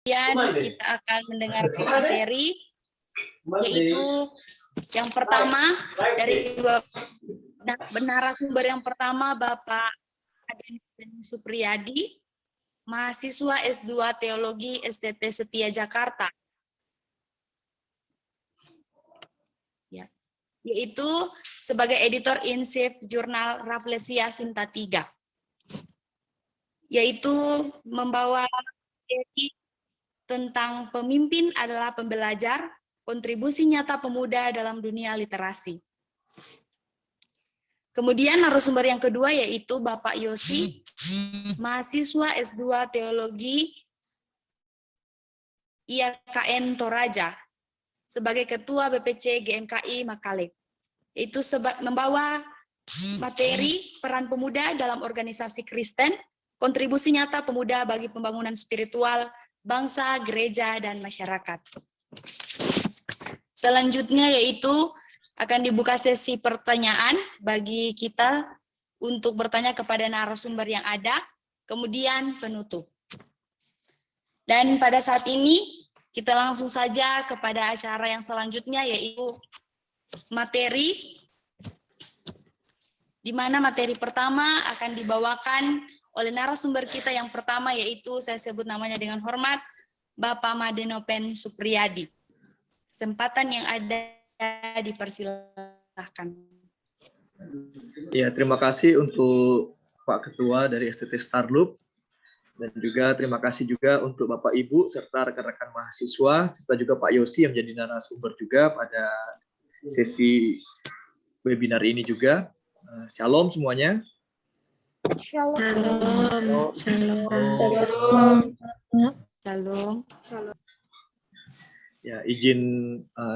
Kemudian kita akan mendengarkan materi, yaitu yang pertama dari narasumber yang pertama Bapak Aden Supriyadi, mahasiswa S2 Teologi STT Setia Jakarta. Ya, yaitu sebagai editor in chief jurnal Rafflesia Sinta 3. Yaitu membawa materi tentang pemimpin adalah pembelajar, kontribusi nyata pemuda dalam dunia literasi. Kemudian narasumber yang kedua yaitu Bapak Yosi, mahasiswa S2 Teologi IAKN Toraja, sebagai Ketua BPC GMKI Makale. Itu membawa materi peran pemuda dalam organisasi Kristen, kontribusi nyata pemuda bagi pembangunan spiritual bangsa, gereja, dan masyarakat. Selanjutnya yaitu akan dibuka sesi pertanyaan bagi kita untuk bertanya kepada narasumber yang ada, kemudian penutup. Dan pada saat ini kita langsung saja kepada acara yang selanjutnya yaitu materi, di mana materi pertama akan dibawakan oleh narasumber kita yang pertama, yaitu saya sebut namanya dengan hormat, Bapak Madenopen Supriyadi. Kesempatan yang ada dipersilahkan. Ya, terima kasih untuk Pak Ketua dari STT Starloop, dan juga terima kasih juga untuk Bapak Ibu serta rekan-rekan mahasiswa, serta juga Pak Yosi yang menjadi narasumber juga pada sesi webinar ini juga. Shalom semuanya. Shalom. Shalom. Shalom. Shalom. Ya, izin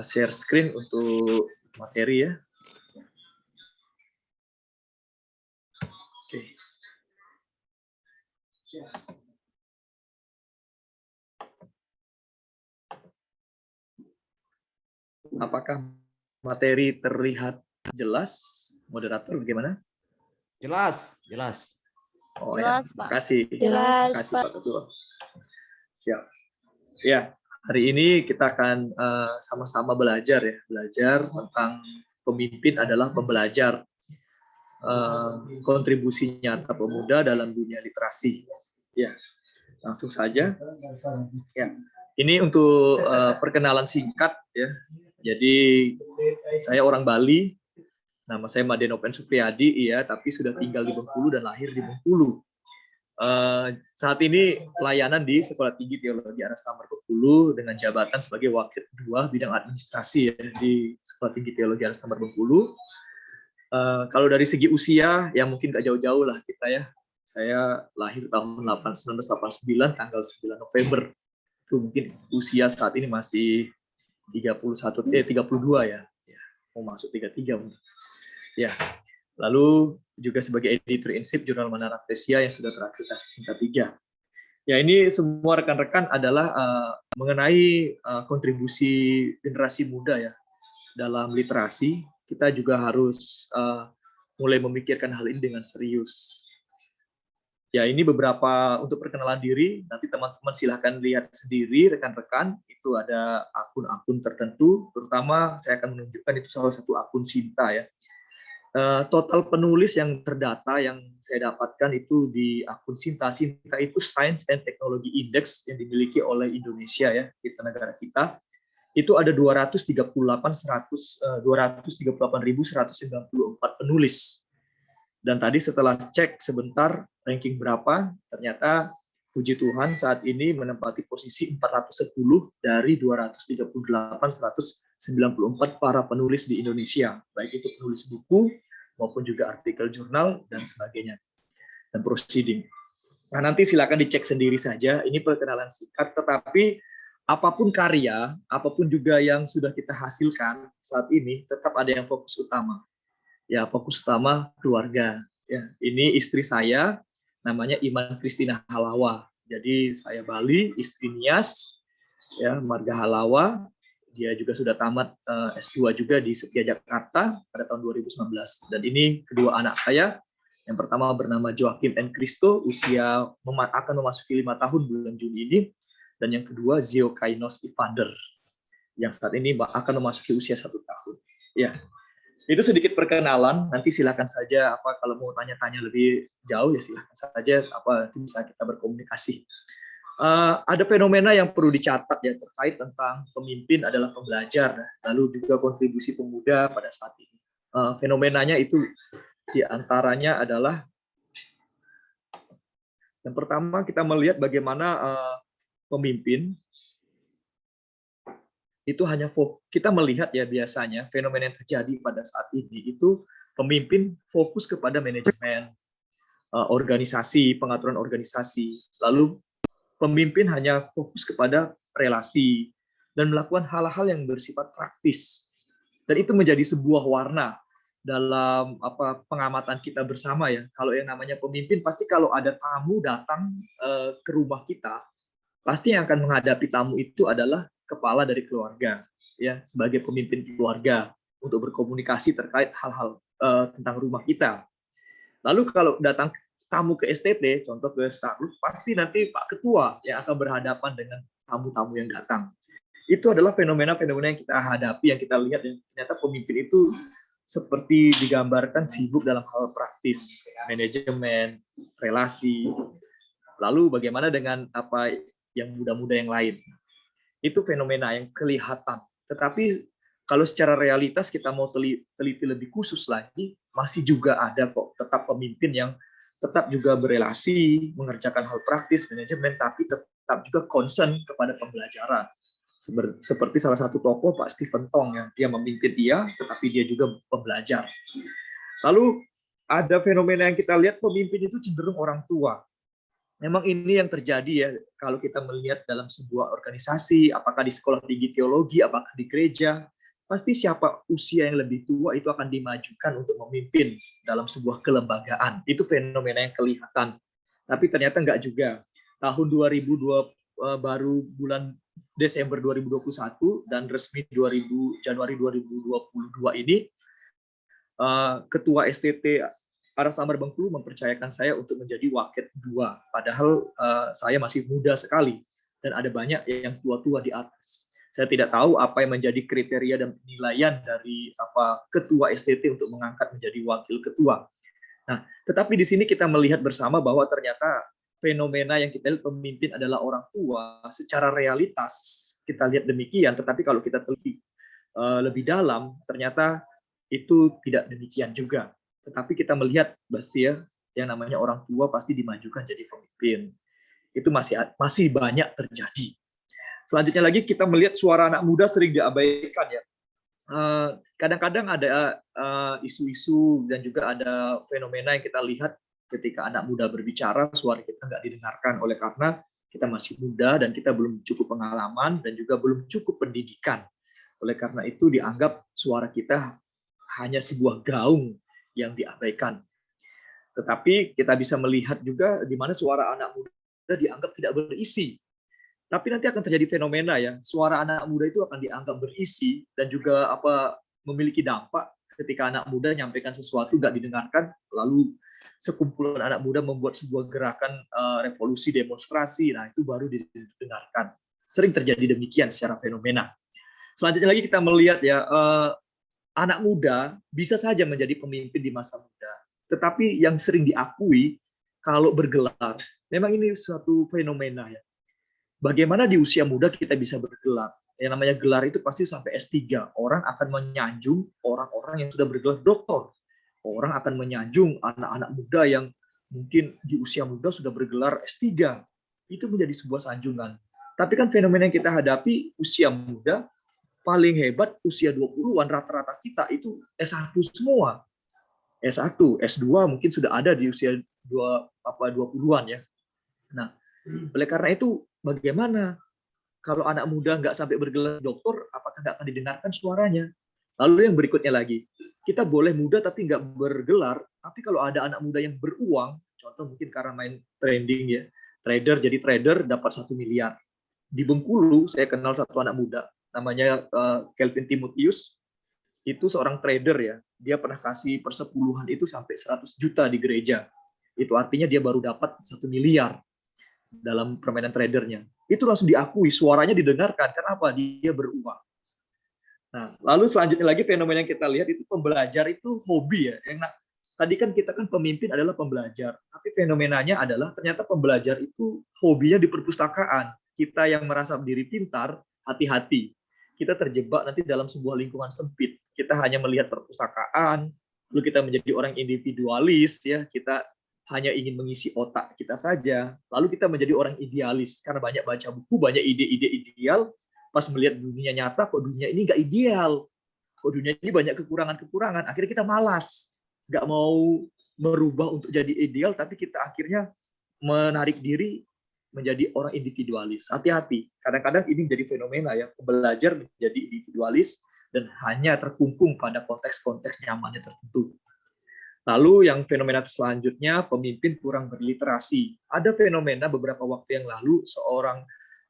share screen untuk materi ya. Oke. Apakah materi terlihat jelas? Moderator bagaimana? Jelas. Oh Jelas, ya, Pak. makasih. Jelas, Makasih Pak Ketua. Siap. Ya, hari ini kita akan sama-sama belajar tentang pemimpin adalah pembelajar, kontribusi nyata pemuda dalam dunia literasi. Ya, langsung saja. Ya, ini untuk perkenalan singkat ya. Jadi saya orang Bali. Nama saya Madenopen Supriyadi, iya, tapi sudah tinggal di Bengkulu dan lahir di Bengkulu. Saat ini pelayanan di Sekolah Tinggi Teologi Aras Tambar Bengkulu dengan jabatan sebagai Wakil Kedua Bidang Administrasi ya, di Sekolah Tinggi Teologi Aras Tambar Bengkulu. Kalau dari segi usia, ya mungkin gak jauh-jauh lah kita ya. Saya lahir tahun 1989, tanggal 9 November. Itu mungkin usia saat ini masih 32 ya. Mau masuk 33 mungkin. Ya, lalu juga sebagai editor in chief jurnal Manara Rafflesia yang sudah terakreditasi Sinta 3. Ya, ini semua rekan-rekan adalah mengenai kontribusi generasi muda ya dalam literasi. Kita juga harus mulai memikirkan hal ini dengan serius. Ya, ini beberapa untuk perkenalan diri. Nanti teman-teman silahkan lihat sendiri rekan-rekan. Itu ada akun-akun tertentu. Terutama saya akan menunjukkan itu salah satu akun Sinta ya. Total penulis yang terdata yang saya dapatkan itu di akun Sinta. Sinta itu Science and Technology Index yang dimiliki oleh Indonesia ya, kita negara kita. Itu ada 238.194 penulis. Dan tadi setelah cek sebentar ranking berapa, ternyata puji Tuhan saat ini menempati posisi 410 dari 238.194 para penulis di Indonesia, baik itu penulis buku maupun juga artikel jurnal dan sebagainya, dan proceeding. Nah, nanti silakan dicek sendiri saja, ini perkenalan singkat, tetapi apapun karya, apapun juga yang sudah kita hasilkan saat ini, tetap ada yang fokus utama. Ya, fokus utama keluarga. Ya, ini istri saya, namanya Iman Kristina Halawa. Jadi saya Bali, istri Nias, ya, marga Halawa. Dia juga sudah tamat S2 juga di Setia Jakarta pada tahun 2019. Dan ini kedua anak saya. Yang pertama bernama Joakim N. Christo, usia akan memasuki 5 tahun bulan Juni ini. Dan yang kedua, Zeokainos Evander, yang saat ini akan memasuki usia 1 tahun. Ya, itu sedikit perkenalan. Nanti silakan saja kalau mau tanya-tanya lebih jauh ya silakan saja bisa kita berkomunikasi. Ada fenomena yang perlu dicatat ya terkait tentang pemimpin adalah pembelajar, lalu juga kontribusi pemuda pada saat ini. Fenomenanya itu diantaranya adalah yang pertama kita melihat bagaimana pemimpin itu hanya kita melihat ya biasanya fenomena yang terjadi pada saat ini itu pemimpin fokus kepada manajemen organisasi, pengaturan organisasi, lalu pemimpin hanya fokus kepada relasi dan melakukan hal-hal yang bersifat praktis, dan itu menjadi sebuah warna dalam pengamatan kita bersama ya. Kalau yang namanya pemimpin pasti kalau ada tamu datang ke rumah kita, pasti yang akan menghadapi tamu itu adalah kepala dari keluarga, ya, sebagai pemimpin keluarga untuk berkomunikasi terkait hal-hal tentang rumah kita. Lalu kalau datang tamu ke STT, contoh ke Starbucks, pasti nanti Pak Ketua yang akan berhadapan dengan tamu-tamu yang datang. Itu adalah fenomena-fenomena yang kita hadapi, yang kita lihat, dan ternyata pemimpin itu seperti digambarkan sibuk dalam hal praktis, manajemen, relasi. Lalu bagaimana dengan yang muda-muda yang lain? Itu fenomena yang kelihatan. Tetapi kalau secara realitas kita mau teliti lebih khusus lagi, masih juga ada kok tetap pemimpin yang tetap juga berelasi, mengerjakan hal praktis, manajemen, tapi tetap juga concern kepada pembelajaran. Seperti salah satu tokoh Pak Stephen Tong, yang dia memimpin tetapi dia juga pembelajar. Lalu ada fenomena yang kita lihat, pemimpin itu cenderung orang tua. Memang ini yang terjadi ya, kalau kita melihat dalam sebuah organisasi, apakah di sekolah tinggi teologi, apakah di gereja, pasti siapa usia yang lebih tua itu akan dimajukan untuk memimpin dalam sebuah kelembagaan. Itu fenomena yang kelihatan. Tapi ternyata enggak juga. Tahun 2020, baru bulan Desember 2021 dan resmi Januari 2022 ini, Ketua STT Aras Tambar Bengkulu mempercayakan saya untuk menjadi wakil 2. Padahal saya masih muda sekali dan ada banyak yang tua-tua di atas. Saya tidak tahu apa yang menjadi kriteria dan penilaian dari ketua STT untuk mengangkat menjadi wakil ketua. Nah, tetapi di sini kita melihat bersama bahwa ternyata fenomena yang kita lihat pemimpin adalah orang tua. Secara realitas kita lihat demikian, tetapi kalau kita teliti lebih dalam, ternyata itu tidak demikian juga. Tetapi kita melihat pasti ya, yang namanya orang tua pasti dimajukan jadi pemimpin. Itu masih banyak terjadi. Selanjutnya lagi kita melihat suara anak muda sering diabaikan ya. Kadang-kadang ada isu-isu dan juga ada fenomena yang kita lihat ketika anak muda berbicara, suara kita nggak didengarkan oleh karena kita masih muda dan kita belum cukup pengalaman dan juga belum cukup pendidikan. Oleh karena itu dianggap suara kita hanya sebuah gaung yang diabaikan. Tetapi kita bisa melihat juga di mana suara anak muda dianggap tidak berisi. Tapi nanti akan terjadi fenomena ya, suara anak muda itu akan dianggap berisi dan juga memiliki dampak ketika anak muda menyampaikan sesuatu nggak didengarkan, lalu sekumpulan anak muda membuat sebuah gerakan revolusi demonstrasi, nah itu baru didengarkan. Sering terjadi demikian secara fenomena. Selanjutnya lagi kita melihat ya, anak muda bisa saja menjadi pemimpin di masa muda, tetapi yang sering diakui kalau bergelar, memang ini suatu fenomena ya. Bagaimana di usia muda kita bisa bergelar? Yang namanya gelar itu pasti sampai S3. Orang akan menyanjung orang-orang yang sudah bergelar doktor. Orang akan menyanjung anak-anak muda yang mungkin di usia muda sudah bergelar S3. Itu menjadi sebuah sanjungan. Tapi kan fenomena yang kita hadapi usia muda, paling hebat usia 20-an, rata-rata kita itu S1 semua. S1, S2 mungkin sudah ada di usia 20-an ya. Nah, oleh karena itu bagaimana kalau anak muda nggak sampai bergelar doktor, apakah nggak akan didengarkan suaranya? Lalu yang berikutnya lagi, kita boleh muda tapi nggak bergelar, tapi kalau ada anak muda yang beruang, contoh mungkin karena main trading ya, jadi trader dapat 1 miliar. Di Bengkulu saya kenal satu anak muda, namanya Kelvin Timotius, itu seorang trader ya, dia pernah kasih persepuluhan itu sampai 100 juta di gereja. Itu artinya dia baru dapat 1 miliar. dalam permainan tradernya. Itu langsung diakui, suaranya didengarkan. Kenapa? Dia beruang. Nah, lalu selanjutnya lagi fenomena yang kita lihat itu pembelajar itu hobi ya. Tadi kan kita kan pemimpin adalah pembelajar, tapi fenomenanya adalah ternyata pembelajar itu hobinya di perpustakaan. Kita yang merasa diri pintar, hati-hati. Kita terjebak nanti dalam sebuah lingkungan sempit. Kita hanya melihat perpustakaan, lalu kita menjadi orang individualis, ya. Kita hanya ingin mengisi otak kita saja. Lalu kita menjadi orang idealis karena banyak baca buku, banyak ide-ide ideal. Pas melihat dunia nyata, kok dunia ini nggak ideal, kok dunia ini banyak kekurangan-kekurangan. Akhirnya kita malas, nggak mau merubah untuk jadi ideal, tapi kita akhirnya menarik diri menjadi orang individualis. Hati-hati, kadang-kadang ini menjadi fenomena ya, belajar menjadi individualis dan hanya terkungkung pada konteks-konteks nyamannya tertentu. Lalu yang fenomena selanjutnya, pemimpin kurang berliterasi. Ada fenomena beberapa waktu yang lalu, seorang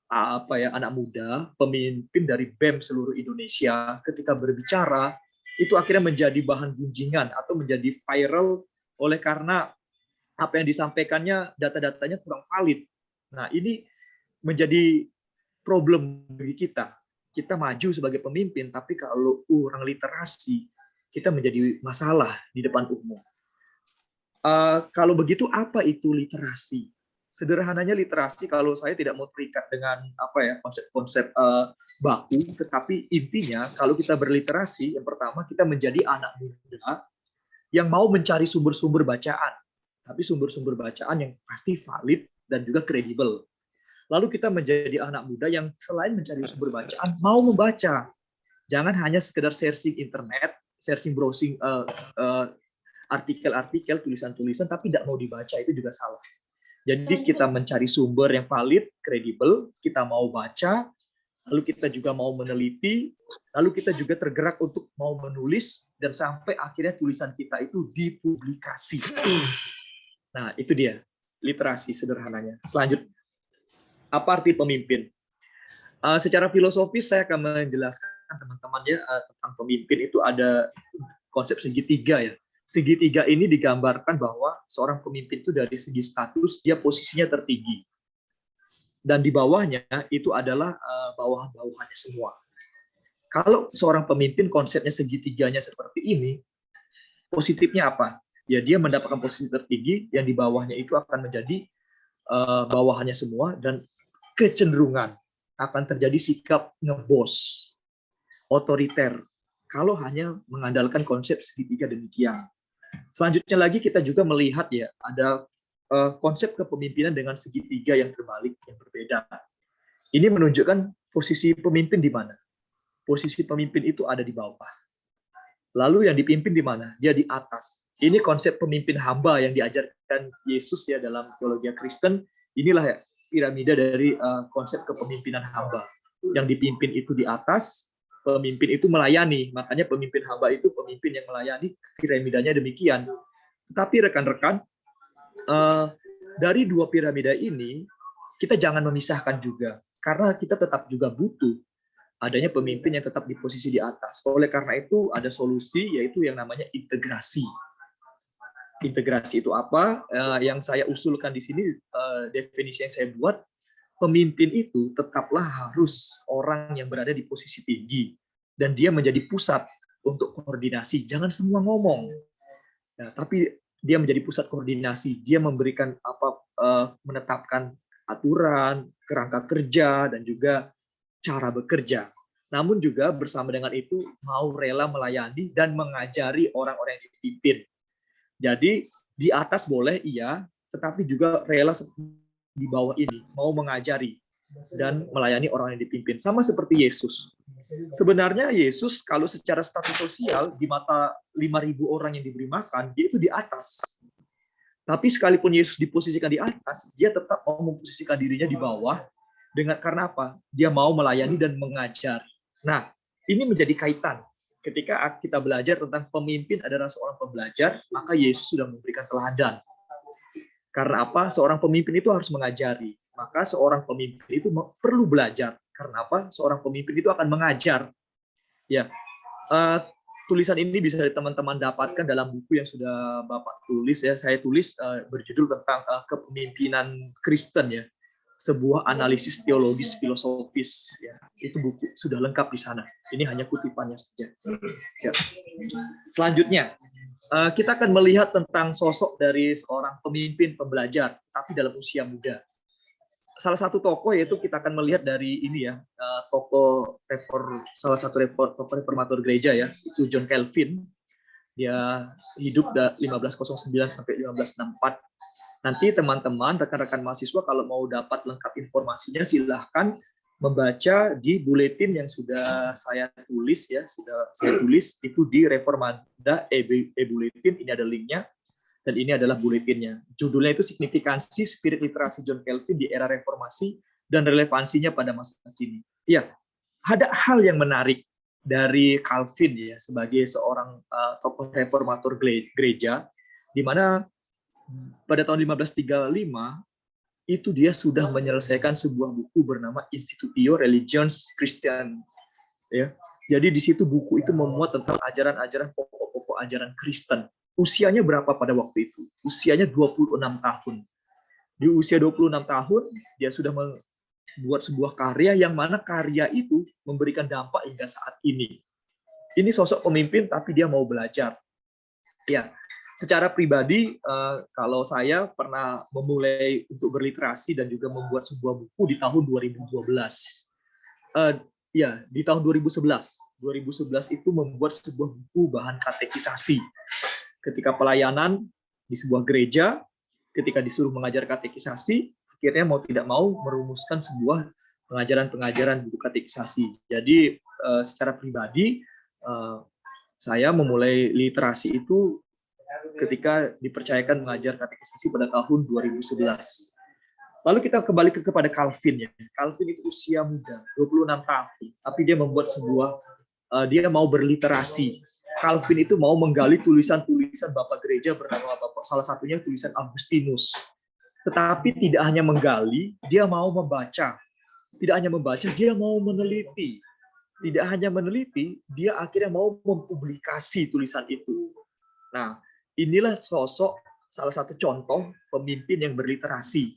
anak muda, pemimpin dari BEM seluruh Indonesia, ketika berbicara, itu akhirnya menjadi bahan gunjingan atau menjadi viral oleh karena apa yang disampaikannya data-datanya kurang valid. Nah, ini menjadi problem bagi kita. Kita maju sebagai pemimpin, tapi kalau kurang literasi, kita menjadi masalah di depan umum. Kalau begitu, apa itu literasi? Sederhananya literasi, kalau saya tidak mau terikat dengan konsep-konsep baku, tetapi intinya kalau kita berliterasi, yang pertama kita menjadi anak muda yang mau mencari sumber-sumber bacaan, tapi sumber-sumber bacaan yang pasti valid dan juga kredibel. Lalu kita menjadi anak muda yang selain mencari sumber bacaan, mau membaca. Jangan hanya sekedar searching internet, searching browsing artikel-artikel, tulisan-tulisan, tapi tidak mau dibaca, itu juga salah. Jadi kita mencari sumber yang valid, kredibel, kita mau baca, lalu kita juga mau meneliti, lalu kita juga tergerak untuk mau menulis, dan sampai akhirnya tulisan kita itu dipublikasi. Nah, itu dia, literasi sederhananya. Selanjutnya, apa arti pemimpin? Secara filosofis saya akan menjelaskan teman-teman ya tentang pemimpin itu ada konsep segitiga ya. Segitiga ini digambarkan bahwa seorang pemimpin itu dari segi status dia posisinya tertinggi. Dan di bawahnya itu adalah bawahan-bawahannya semua. Kalau seorang pemimpin konsepnya segitiganya seperti ini, positifnya apa? Ya dia mendapatkan posisi tertinggi, yang di bawahnya itu akan menjadi bawahannya semua, dan kecenderungan akan terjadi sikap ngebos, otoriter, kalau hanya mengandalkan konsep segitiga demikian. Selanjutnya lagi kita juga melihat ya ada konsep kepemimpinan dengan segitiga yang terbalik, yang berbeda. Ini menunjukkan posisi pemimpin di mana. Posisi pemimpin itu ada di bawah. Lalu yang dipimpin di mana? Dia di atas. Ini konsep pemimpin hamba yang diajarkan Yesus ya dalam teologi Kristen. Inilah ya, piramida dari konsep kepemimpinan hamba. Yang dipimpin itu di atas, pemimpin itu melayani. Makanya pemimpin hamba itu pemimpin yang melayani, piramidanya demikian. Tetapi rekan-rekan, dari dua piramida ini, kita jangan memisahkan juga. Karena kita tetap juga butuh adanya pemimpin yang tetap di posisi di atas. Oleh karena itu, ada solusi, yaitu yang namanya integrasi. Integrasi itu apa? Yang saya usulkan di sini, definisi yang saya buat, pemimpin itu tetaplah harus orang yang berada di posisi tinggi dan dia menjadi pusat untuk koordinasi. Jangan semua ngomong, ya, tapi dia menjadi pusat koordinasi. Dia memberikan menetapkan aturan, kerangka kerja dan juga cara bekerja. Namun juga bersama dengan itu mau rela melayani dan mengajari orang-orang yang dipimpin. Jadi di atas boleh iya, tetapi juga rela di bawah ini mau mengajari dan melayani orang yang dipimpin, sama seperti Yesus. Sebenarnya Yesus kalau secara status sosial di mata 5.000 orang yang diberi makan, dia itu di atas. Tapi sekalipun Yesus diposisikan di atas, dia tetap mau memposisikan dirinya di bawah karena apa? Dia mau melayani dan mengajari. Nah, ini menjadi kaitan. Ketika kita belajar tentang pemimpin adalah seorang pembelajar, maka Yesus sudah memberikan teladan. Karena apa? Seorang pemimpin itu harus mengajari. Maka seorang pemimpin itu perlu belajar. Karena apa? Seorang pemimpin itu akan mengajar. Ya, tulisan ini bisa teman-teman dapatkan dalam buku yang sudah Bapak tulis ya. Saya tulis berjudul tentang kepemimpinan Kristen ya. sebuah analisis teologis filosofis, ya. Itu buku sudah lengkap di sana. Ini hanya kutipannya saja. Ya. Selanjutnya, kita akan melihat tentang sosok dari seorang pemimpin pembelajar, tapi dalam usia muda. Salah satu tokoh yaitu kita akan melihat dari ini ya, tokoh salah satu tokoh reformator gereja ya, itu John Calvin. Dia hidup 1509 sampai 1564. Nanti teman-teman, rekan-rekan mahasiswa kalau mau dapat lengkap informasinya silahkan membaca di buletin yang sudah saya tulis ya, sudah saya tulis itu di Reformanda e-Bulletin, ini ada linknya dan ini adalah buletinnya. Judulnya itu Signifikansi Spirit Literasi John Calvin di Era Reformasi dan Relevansinya pada Masa Kini. Ya, ada hal yang menarik dari Calvin ya sebagai seorang tokoh reformator gereja, di mana pada tahun 1535 itu dia sudah menyelesaikan sebuah buku bernama Institutio Religionis Christian. Ya, jadi di situ buku itu memuat tentang ajaran-ajaran pokok-pokok ajaran Kristen. Usianya berapa pada waktu itu? Usianya 26 tahun. Di usia 26 tahun dia sudah membuat sebuah karya yang mana karya itu memberikan dampak hingga saat ini. Ini sosok pemimpin tapi dia mau belajar. Ya, secara pribadi, kalau saya pernah memulai untuk berliterasi dan juga membuat sebuah buku di tahun 2012. Ya, di tahun 2011. 2011 itu membuat sebuah buku bahan katekisasi. Ketika pelayanan di sebuah gereja, ketika disuruh mengajar katekisasi, akhirnya mau tidak mau merumuskan sebuah pengajaran-pengajaran buku katekisasi. Jadi, secara pribadi, saya memulai literasi itu ketika dipercayakan mengajar katekisasi pada tahun 2011. Lalu kita kembali kepada Calvin ya. Calvin itu usia muda, 26 tahun, tapi dia membuat sebuah dia mau berliterasi. Calvin itu mau menggali tulisan-tulisan Bapak Gereja bernama Bapak, salah satunya tulisan Agustinus. Tetapi tidak hanya menggali, dia mau membaca. Tidak hanya membaca, dia mau meneliti. Tidak hanya meneliti, dia akhirnya mau mempublikasi tulisan itu. Nah, inilah sosok salah satu contoh pemimpin yang berliterasi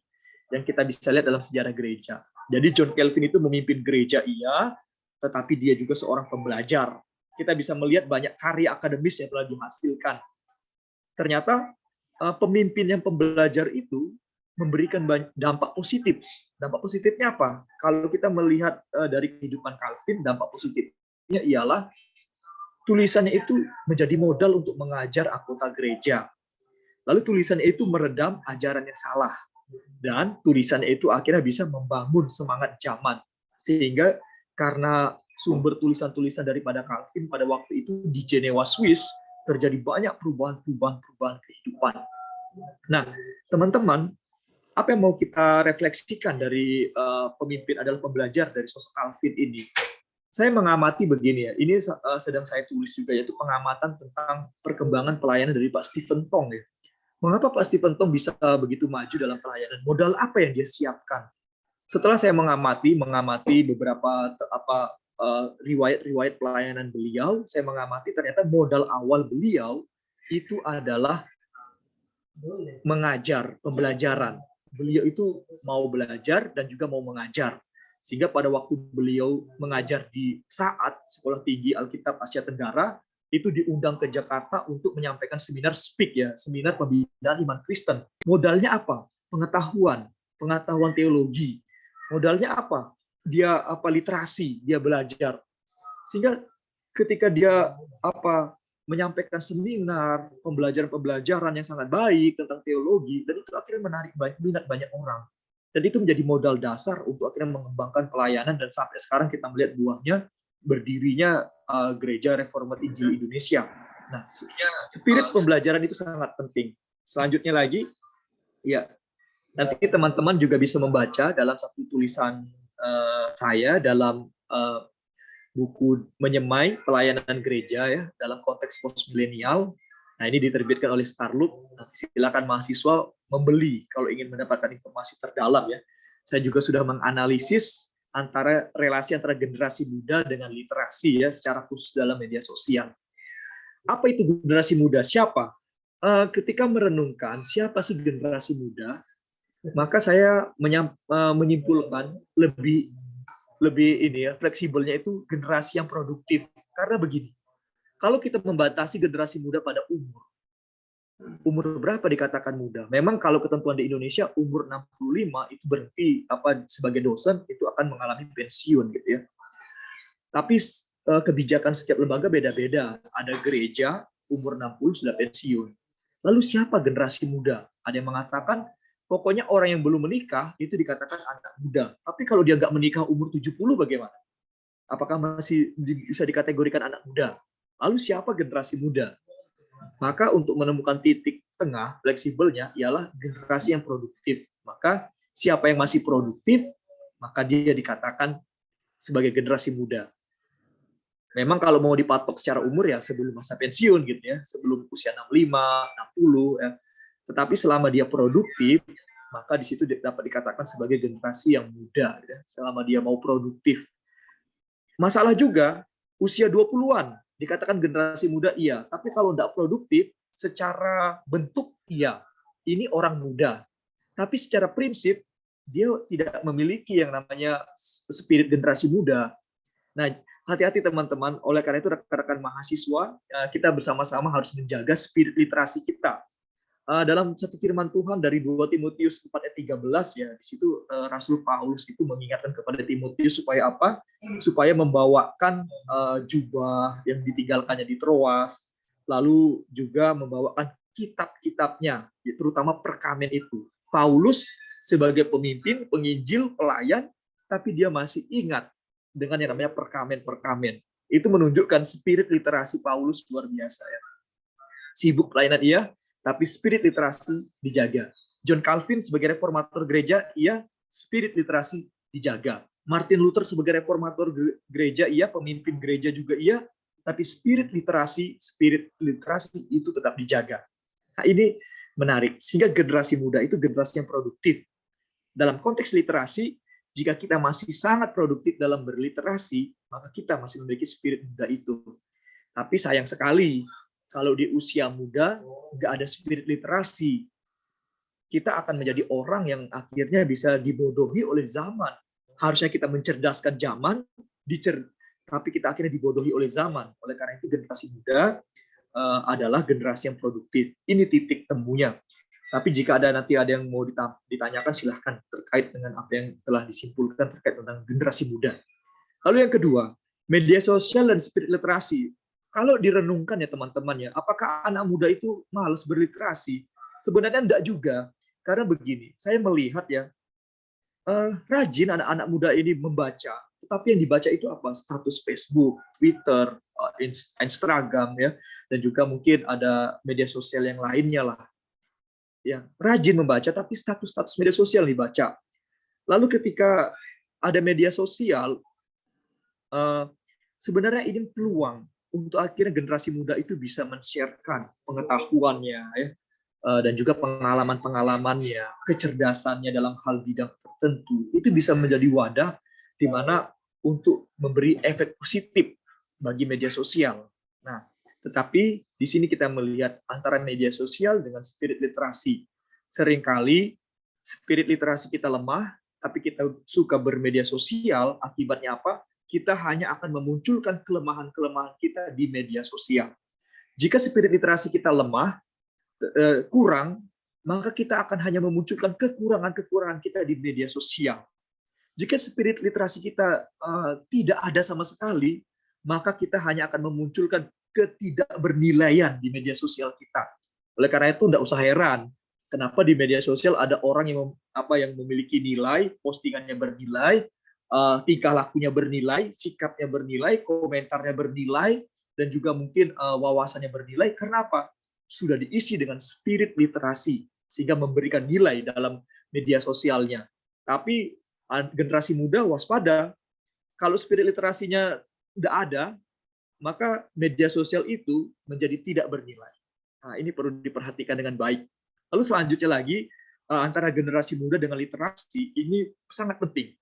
yang kita bisa lihat dalam sejarah gereja. Jadi John Calvin itu memimpin gereja iya, tetapi dia juga seorang pembelajar. Kita bisa melihat banyak karya akademis yang telah dihasilkan. Ternyata pemimpin yang pembelajar itu memberikan dampak positif. Dampak positifnya apa? Kalau kita melihat dari kehidupan Calvin, dampak positifnya ialah tulisannya itu menjadi modal untuk mengajar anggota gereja. Lalu tulisannya itu meredam ajaran yang salah. Dan tulisannya itu akhirnya bisa membangun semangat zaman. Sehingga karena sumber tulisan-tulisan daripada Calvin pada waktu itu di Jenewa, Swiss, terjadi banyak perubahan kehidupan. Nah, teman-teman, apa yang mau kita refleksikan dari pemimpin adalah pembelajar dari sosok Calvin ini? Saya mengamati begini ya, ini sedang saya tulis juga, yaitu pengamatan tentang perkembangan pelayanan dari Pak Stephen Tong ya. Mengapa Pak Stephen Tong bisa begitu maju dalam pelayanan? Modal apa yang dia siapkan? Setelah saya mengamati beberapa riwayat pelayanan beliau, saya mengamati ternyata modal awal beliau itu adalah mengajar, pembelajaran. Beliau itu mau belajar dan juga mau mengajar. Sehingga pada waktu beliau mengajar di saat Sekolah Tinggi Alkitab Asia Tenggara, itu diundang ke Jakarta untuk menyampaikan seminar SPIK ya, seminar pembinaan iman Kristen. Modalnya apa? Pengetahuan teologi. Modalnya apa? Dia literasi, dia belajar. Sehingga ketika dia menyampaikan seminar, pembelajaran yang sangat baik tentang teologi, dan itu akhirnya menarik minat banyak orang. Dan itu menjadi modal dasar untuk akhirnya mengembangkan pelayanan, dan sampai sekarang kita melihat buahnya, berdirinya Gereja Reformat Injil Indonesia. Nah, spirit pembelajaran itu sangat penting. Selanjutnya lagi, ya nanti teman-teman juga bisa membaca dalam satu tulisan saya dalam buku Menyemai Pelayanan Gereja ya dalam konteks post milenial. Nah, ini diterbitkan oleh Starloop. Nanti silakan mahasiswa membeli kalau ingin mendapatkan informasi terdalam ya. Saya juga sudah menganalisis relasi antara generasi muda dengan literasi ya secara khusus dalam media sosial. Apa itu generasi muda? Siapa? Ketika merenungkan siapa sih generasi muda, Maka saya menyimpulkan lebih ini ya, fleksibelnya itu generasi yang produktif. Karena begini, kalau kita membatasi generasi muda pada umur berapa dikatakan muda? Memang kalau ketentuan di Indonesia umur 65 itu berhenti sebagai dosen itu akan mengalami pensiun gitu ya. Tapi kebijakan setiap lembaga beda-beda. Ada gereja umur 60 sudah pensiun. Lalu siapa generasi muda? Ada yang mengatakan pokoknya orang yang belum menikah itu dikatakan anak muda. Tapi kalau dia nggak menikah umur 70 bagaimana? Apakah masih bisa dikategorikan anak muda? Lalu siapa generasi muda? Maka untuk menemukan titik tengah fleksibelnya ialah generasi yang produktif. Maka siapa yang masih produktif, maka dia dikatakan sebagai generasi muda. Memang kalau mau dipatok secara umur ya sebelum masa pensiun gitu ya, sebelum usia 65, 60 ya. Tetapi selama dia produktif, maka di situ dapat dikatakan sebagai generasi yang muda ya, selama dia mau produktif. Masalah juga usia 20-an dikatakan generasi muda iya, tapi kalau tidak produktif secara bentuk iya, ini orang muda. Tapi secara prinsip dia tidak memiliki yang namanya spirit generasi muda. Nah, hati-hati teman-teman, oleh karena itu rekan-rekan mahasiswa kita bersama-sama harus menjaga spirit literasi kita. Dalam satu firman Tuhan dari 2 Timotius 4 ayat 13 ya, di situ Rasul Paulus itu mengingatkan kepada Timotius supaya apa? Supaya membawakan jubah yang ditinggalkannya di Troas, lalu juga membawakan kitab-kitabnya, terutama perkamen itu. Paulus sebagai pemimpin, penginjil, pelayan, tapi dia masih ingat dengan yang namanya perkamen-perkamen. Itu menunjukkan spirit literasi Paulus luar biasa ya. Sibuk pelayanan iya, tapi spirit literasi dijaga. John Calvin sebagai reformator gereja, ia spirit literasi dijaga. Martin Luther sebagai reformator gereja, ia pemimpin gereja juga ia, tapi spirit literasi itu tetap dijaga. Nah, ini menarik. Sehingga generasi muda itu generasi yang produktif. Dalam konteks literasi, jika kita masih sangat produktif dalam berliterasi, maka kita masih memiliki spirit muda itu. Tapi sayang sekali, kalau di usia muda nggak ada spirit literasi, kita akan menjadi orang yang akhirnya bisa dibodohi oleh zaman. Harusnya kita mencerdaskan zaman, tapi kita akhirnya dibodohi oleh zaman. Oleh karena itu generasi muda adalah generasi yang produktif. Ini titik temunya. Tapi jika nanti ada yang mau ditanyakan, silahkan terkait dengan apa yang telah disimpulkan terkait tentang generasi muda. Lalu yang kedua, media sosial dan spirit literasi. Kalau direnungkan ya teman-teman ya, apakah anak muda itu malas berliterasi? Sebenarnya enggak juga. Karena begini, saya melihat ya, rajin anak-anak muda ini membaca, tetapi yang dibaca itu apa? Status Facebook, Twitter, Instagram ya, dan juga mungkin ada media sosial yang lainnya lah. Ya, rajin membaca, tapi status-status media sosial dibaca. Lalu ketika ada media sosial, sebenarnya ini peluang untuk akhirnya generasi muda itu bisa men-sharekan pengetahuannya ya, dan juga pengalaman-pengalamannya, kecerdasannya dalam hal bidang tertentu. Itu bisa menjadi wadah di mana untuk memberi efek positif bagi media sosial. Nah, tetapi di sini kita melihat antara media sosial dengan spirit literasi. Seringkali spirit literasi kita lemah, tapi kita suka bermedia sosial, akibatnya apa? Kita hanya akan memunculkan kelemahan-kelemahan kita di media sosial. Jika spirit literasi kita lemah, kurang, maka kita akan hanya memunculkan kekurangan-kekurangan kita di media sosial. Jika spirit literasi kita tidak ada sama sekali, maka kita hanya akan memunculkan ketidakbernilaian di media sosial kita. Oleh karena itu, tidak usah heran kenapa di media sosial ada orang yang memiliki nilai, postingannya bernilai, tingkah lakunya bernilai, sikapnya bernilai, komentarnya bernilai, dan juga mungkin wawasannya bernilai. Karena apa? Sudah diisi dengan spirit literasi, sehingga memberikan nilai dalam media sosialnya. Tapi generasi muda waspada, kalau spirit literasinya tidak ada, maka media sosial itu menjadi tidak bernilai. Nah, ini perlu diperhatikan dengan baik. Lalu selanjutnya lagi, antara generasi muda dengan literasi, ini sangat penting.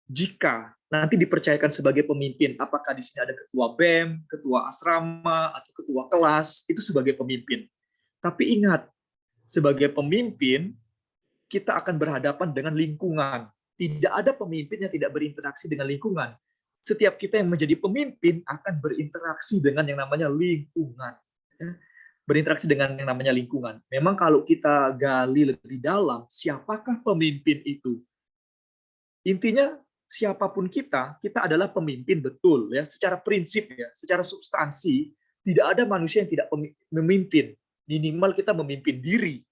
Jika nanti dipercayakan sebagai pemimpin, apakah di sini ada ketua BEM, ketua asrama, atau ketua kelas, itu sebagai pemimpin. Tapi ingat, sebagai pemimpin, kita akan berhadapan dengan lingkungan. Tidak ada pemimpin yang tidak berinteraksi dengan lingkungan. Setiap kita yang menjadi pemimpin akan berinteraksi dengan yang namanya lingkungan. Berinteraksi dengan yang namanya lingkungan. Memang kalau kita gali lebih dalam, siapakah pemimpin itu? Intinya siapapun kita adalah pemimpin betul ya, secara prinsip ya, secara substansi tidak ada manusia yang tidak memimpin. Minimal kita memimpin diri.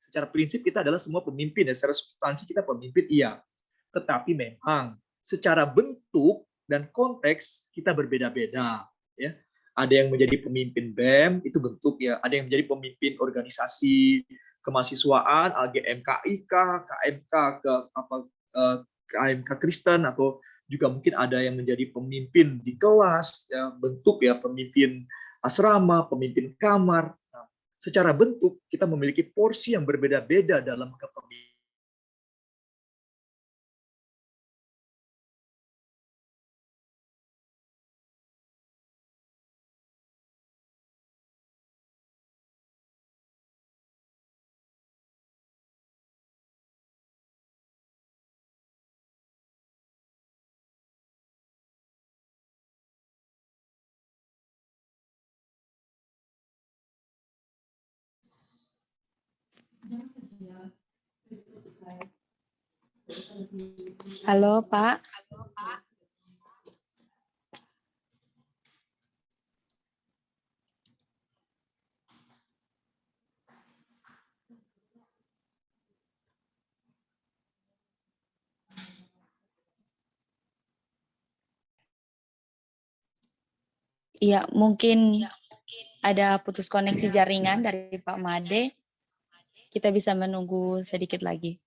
Secara prinsip kita adalah semua pemimpin ya, secara substansi kita pemimpin iya. Tetapi memang secara bentuk dan konteks kita berbeda-beda ya. Ada yang menjadi pemimpin BEM itu bentuk ya, ada yang menjadi pemimpin organisasi kemahasiswaan, AGMKIK, KMK ke KMK Kristen, atau juga mungkin ada yang menjadi pemimpin di kelas ya, bentuk ya, pemimpin asrama, pemimpin kamar. Nah, secara bentuk kita memiliki porsi yang berbeda-beda dalam kepemimpinan. Halo, Pak. Iya, mungkin ada putus koneksi jaringan dari Pak Made. Kita bisa menunggu sedikit lagi.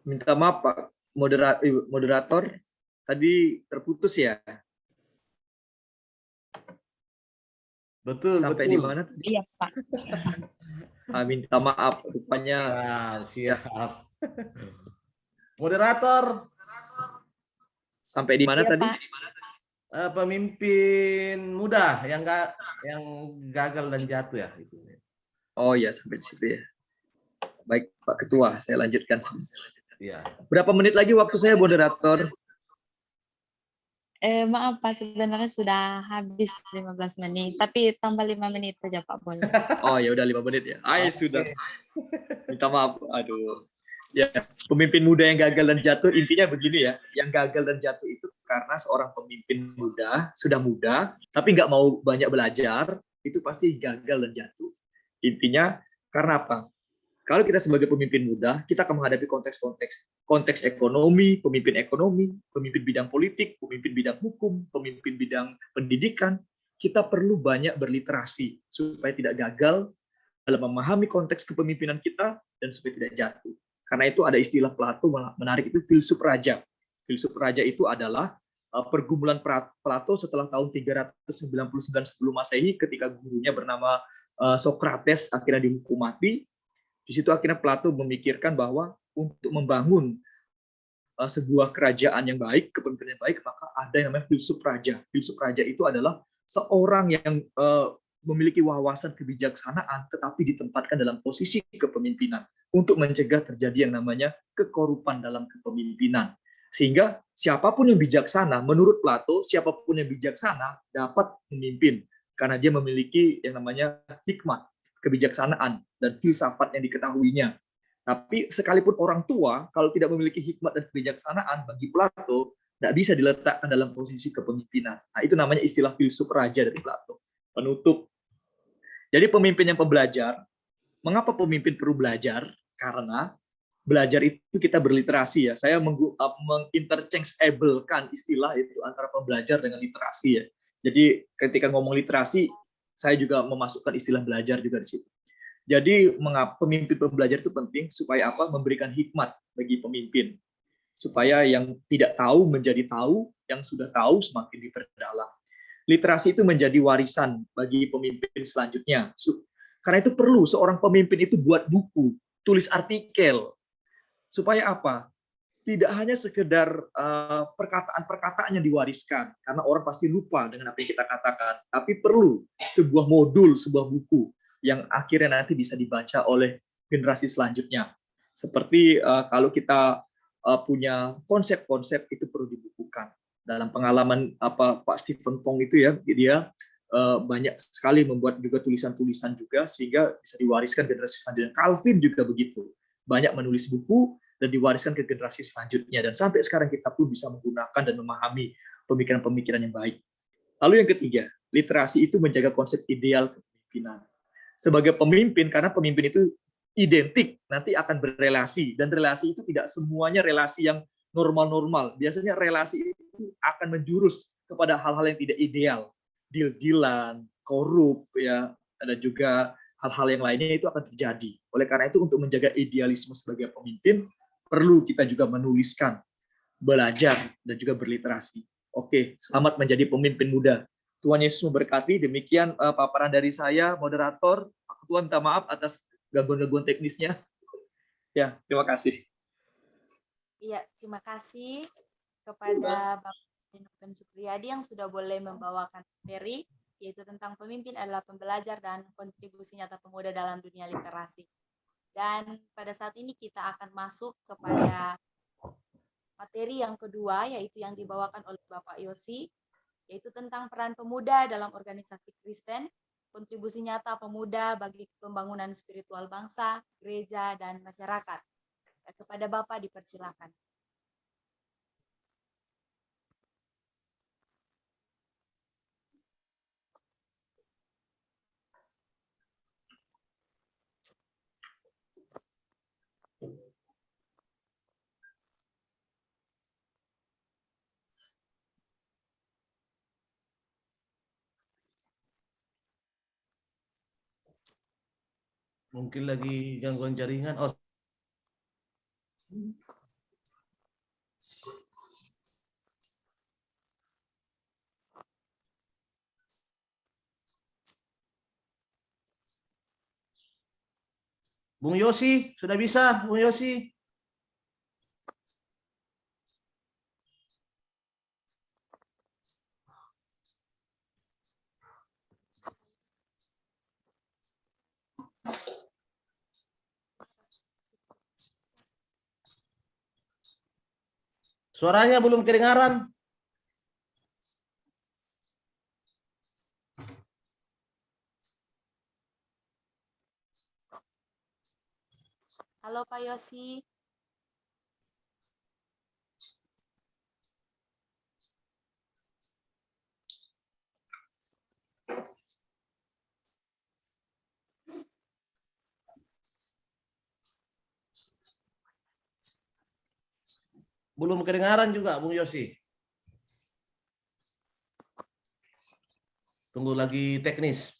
Minta maaf Pak moderator, tadi terputus ya. Betul, Sampai betul. di mana tadi? Iya, Pak. Minta maaf, rupanya. Siap. Moderator. Sampai di mana Iya, tadi? Pak. Pemimpin muda yang gagal dan jatuh ya. Oh ya, sampai di situ ya. Baik Pak Ketua, saya lanjutkan. Iya. Berapa menit lagi waktu saya moderator? Maaf Pak, sebenarnya sudah habis 15 menit, tapi tambah 5 menit saja Pak, boleh. Oh ya udah 5 menit ya. Sudah. Minta maaf. Aduh. Ya, pemimpin muda yang gagal dan jatuh intinya begini ya. Yang gagal dan jatuh itu karena seorang pemimpin muda, sudah muda, tapi nggak mau banyak belajar, itu pasti gagal dan jatuh. Intinya karena apa? Kalau kita sebagai pemimpin muda, kita akan menghadapi konteks ekonomi, pemimpin bidang politik, pemimpin bidang hukum, pemimpin bidang pendidikan. Kita perlu banyak berliterasi supaya tidak gagal dalam memahami konteks kepemimpinan kita dan supaya tidak jatuh. Karena itu ada istilah Plato menarik, itu filsuf raja. Filsuf raja itu adalah pergumulan Plato setelah tahun 399 sebelum Masehi ketika gurunya bernama Sokrates akhirnya dihukum mati. Di situ akhirnya Plato memikirkan bahwa untuk membangun sebuah kerajaan yang baik, kepemimpinan yang baik, maka ada yang namanya filsuf raja. Filsuf raja itu adalah seorang yang memiliki wawasan kebijaksanaan, tetapi ditempatkan dalam posisi kepemimpinan untuk mencegah terjadi yang namanya kekorupan dalam kepemimpinan. Sehingga siapapun yang bijaksana, menurut Plato, siapapun yang bijaksana dapat memimpin, karena dia memiliki yang namanya hikmat, kebijaksanaan, dan filsafat yang diketahuinya. Tapi sekalipun orang tua, kalau tidak memiliki hikmat dan kebijaksanaan, bagi Plato, tidak bisa diletakkan dalam posisi kepemimpinan. Nah, itu namanya istilah filsuf raja dari Plato. Penutup. Jadi pemimpin yang pembelajar, mengapa pemimpin perlu belajar? Karena belajar itu kita berliterasi ya. Saya menginterchangeable-kan istilah itu antara pembelajar dengan literasi ya. Jadi ketika ngomong literasi, saya juga memasukkan istilah belajar juga di situ. Jadi mengapa pemimpin pembelajar itu penting supaya apa? Memberikan hikmat bagi pemimpin. supaya yang tidak tahu menjadi tahu, yang sudah tahu semakin diperdalam. Literasi itu menjadi warisan bagi pemimpin selanjutnya. Karena itu perlu seorang pemimpin itu buat buku, tulis artikel. Supaya apa? Tidak hanya sekedar perkataan-perkataan yang diwariskan, karena orang pasti lupa dengan apa yang kita katakan, tapi perlu sebuah modul, sebuah buku yang akhirnya nanti bisa dibaca oleh generasi selanjutnya. Seperti kalau kita punya konsep-konsep itu perlu dibukukan. Dalam pengalaman Pak Stephen Pong itu ya, dia banyak sekali membuat juga tulisan-tulisan juga sehingga bisa diwariskan generasi selanjutnya. Calvin juga begitu, banyak menulis buku dan diwariskan ke generasi selanjutnya. Dan sampai sekarang kita pun bisa menggunakan dan memahami pemikiran-pemikiran yang baik. Lalu yang ketiga, literasi itu menjaga konsep ideal kepemimpinan. Sebagai pemimpin, karena pemimpin itu identik, nanti akan berelasi. Dan relasi itu tidak semuanya relasi yang normal-normal. Biasanya relasi itu akan menjurus kepada hal-hal yang tidak ideal. Deal-dealan, korup, ya, dan juga hal-hal yang lainnya itu akan terjadi. Oleh karena itu, untuk menjaga idealisme sebagai pemimpin, perlu kita juga menuliskan, belajar, dan juga berliterasi. Oke, selamat menjadi pemimpin muda. Tuhan Yesus memberkati. Demikian paparan dari saya, moderator. Ketua minta maaf atas gangguan-gangguan teknisnya. Ya, terima kasih. Iya, terima kasih kepada Bapak Noven Supriyadi yang sudah boleh membawakan materi, yaitu tentang pemimpin adalah pembelajar dan kontribusi nyata pemuda dalam dunia literasi. Dan pada saat ini kita akan masuk kepada materi yang kedua, yaitu yang dibawakan oleh Bapak Yosi, yaitu tentang peran pemuda dalam organisasi Kristen, kontribusi nyata pemuda bagi pembangunan spiritual bangsa, gereja, dan masyarakat. Kepada Bapak dipersilakan. Mungkin lagi gangguan jaringan. Oh, Bung Yosi, sudah bisa, Bung Yosi? Suaranya belum kedengaran. Halo Pak Yosi. Belum kedengaran juga, Bung Yosi. Tunggu lagi teknis.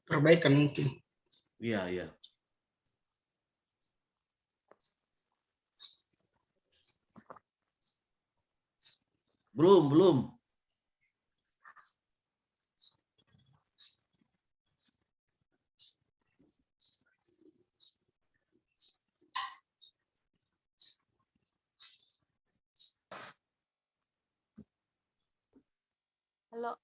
Perbaikan mungkin. Iya, iya. Belum. Halo.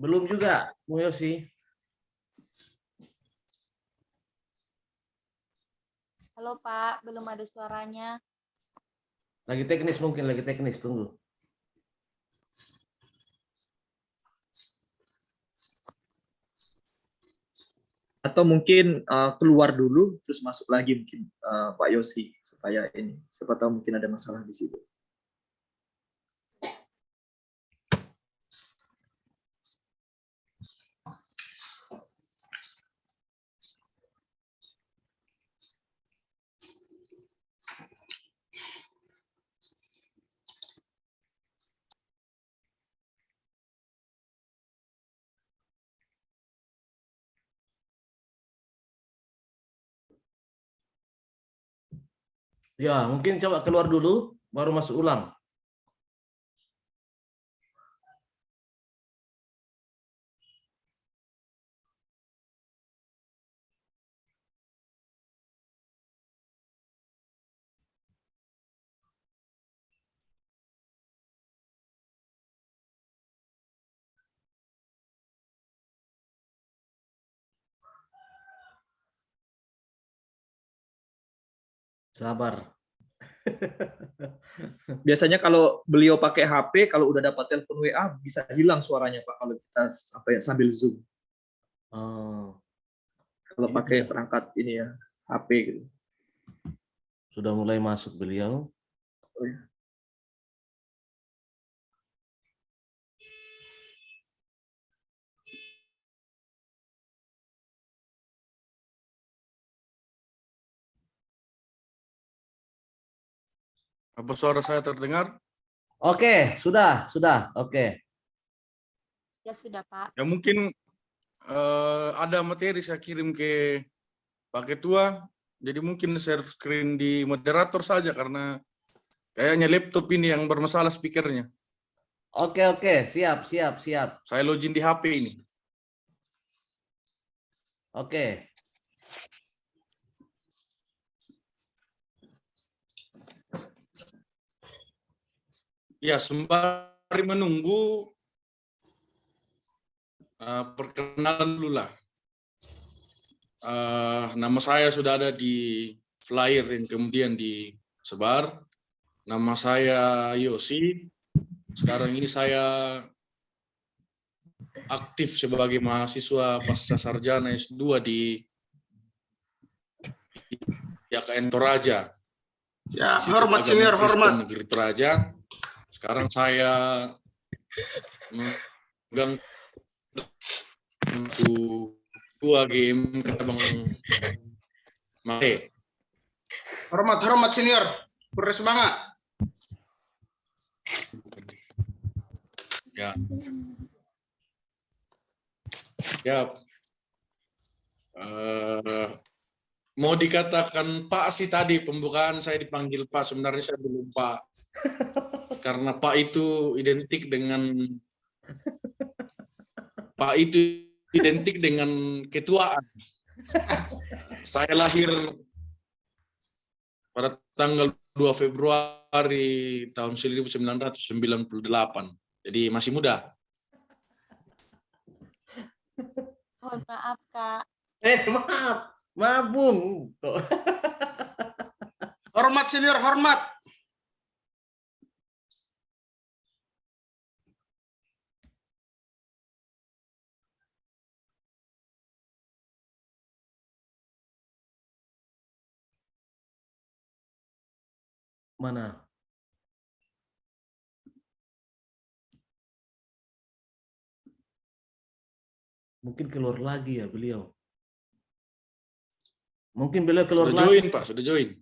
Belum juga, Bung Yosi. Halo Pak, belum ada suaranya. Lagi teknis mungkin, lagi teknis. Tunggu. Atau mungkin keluar dulu, terus masuk lagi mungkin Pak Yosi, supaya ini, siapa tahu mungkin ada masalah di situ. Ya, mungkin coba keluar dulu, baru masuk ulang. Sabar. Biasanya kalau beliau pakai HP, kalau udah dapat telepon WA bisa hilang suaranya Pak kalau kita sambil Zoom. Oh, Kalau ini pakai perangkat ini ya, HP gitu. sudah mulai masuk beliau. Oh, ya. Apa suara saya terdengar? Oke, sudah. Oke. Ya sudah, Pak. Ya mungkin ada materi saya kirim ke Pak Ketua, jadi mungkin share screen di moderator saja karena kayaknya laptop ini yang bermasalah speakernya. Oke, siap. Saya login di HP ini. Oke. Ya, sembari menunggu perkenalan dulu lah. Nama saya sudah ada di flyer yang kemudian disebar. Nama saya Yosi. Sekarang ini saya aktif sebagai mahasiswa pasca sarjana S2 di YKN Toraja. Ya, Institut hormat Agama senior, Kristen hormat. Negeri Toraja. Sekarang saya memegang untuk ketua GMK Bang Mare. Hormat senior. Bersemangat. Ya. Ya. Mau dikatakan Pak sih tadi pembukaan saya dipanggil Pak, sebenarnya saya belum Pak. Karena Pak itu identik dengan ketuaan. Saya lahir pada tanggal 2 Februari tahun 1998. Jadi masih muda. Mohon maaf, Kak. Maaf, Bung. Hormat senior, hormat. Mana? Mungkin keluar lagi ya beliau. Mungkin beliau keluar Sudah lagi. join Pak, sudah join.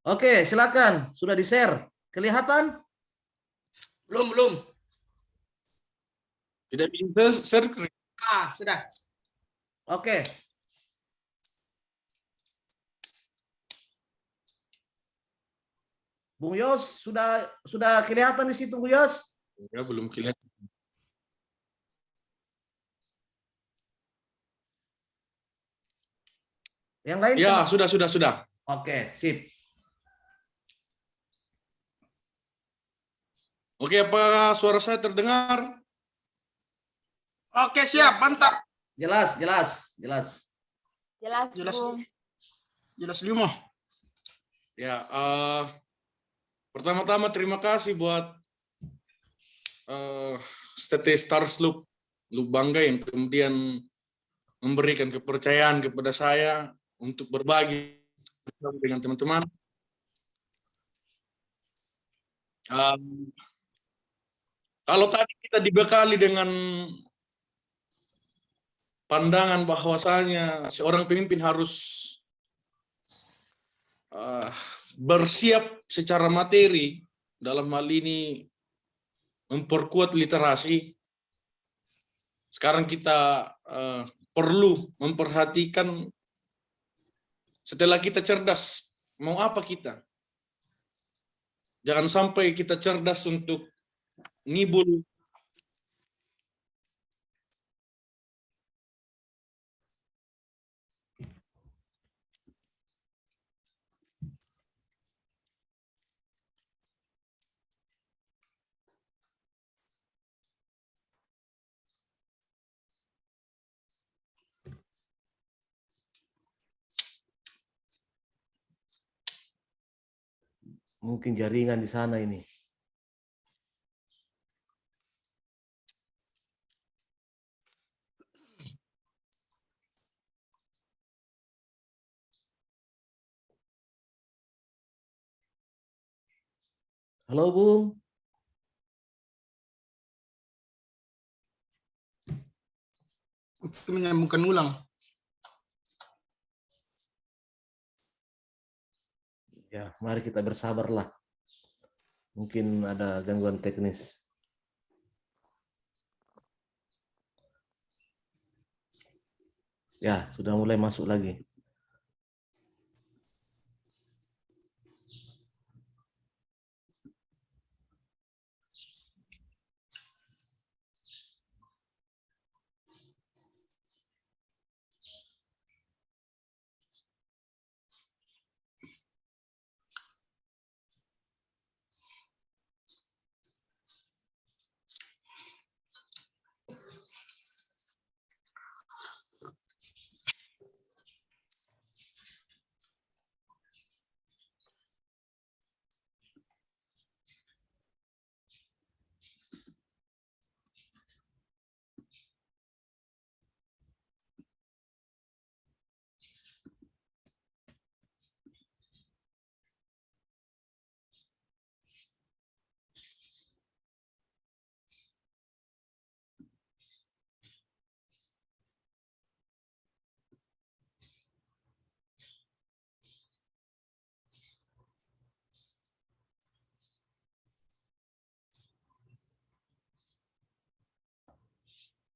Oke, silakan. Sudah di-share. Kelihatan? Belum. Tidak bisa share. Sudah. Oke. Bung Yos, sudah kelihatan di situ, Bung Yos? Ya, belum kelihatan. Yang lain? Ya, sudah. Oke, sip. Oke, apa suara saya terdengar? Oke, siap. Mantap. Jelas. Jelas, Jelas. Bung. Jelas Limo. Ya, pertama-tama terima kasih buat STT Stars Loop Bangga yang kemudian memberikan kepercayaan kepada saya untuk berbagi dengan teman-teman. Kalau tadi kita dibekali dengan pandangan bahwasanya seorang pemimpin harus bersiap secara materi, dalam hal ini memperkuat literasi. Sekarang kita perlu memperhatikan Setelah kita cerdas, mau apa kita? Jangan sampai kita cerdas untuk ngibul. Mungkin jaringan di sana ini. Halo, Bung. Untuk menyambungkan ulang. Ya, mari kita bersabarlah. Mungkin ada gangguan teknis. Ya, sudah mulai masuk lagi.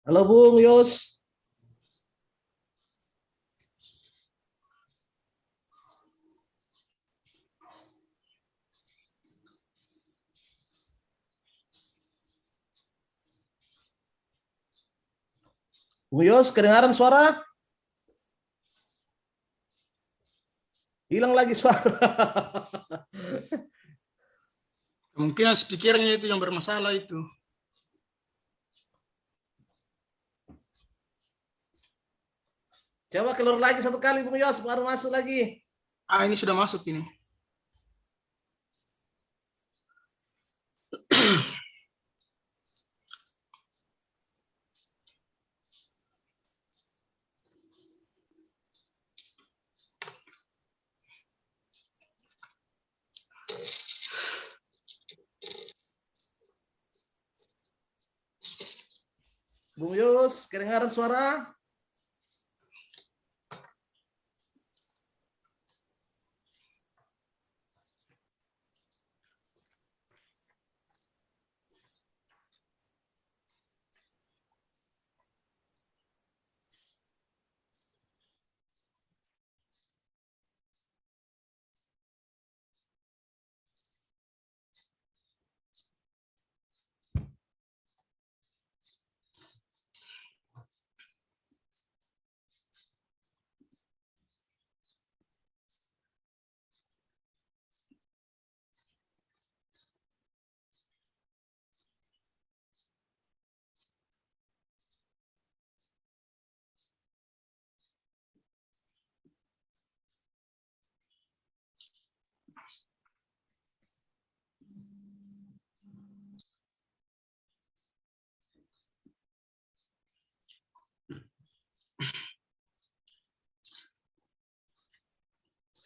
Halo, Bung Yos. Bung Yos, kedengaran suara? Hilang lagi suara. Kemungkinan speakernya itu yang bermasalah itu. Coba keluar lagi satu kali, Bung Yos, baru masuk lagi. Ah, ini sudah masuk ini. Bung Yos, kedengaran suara?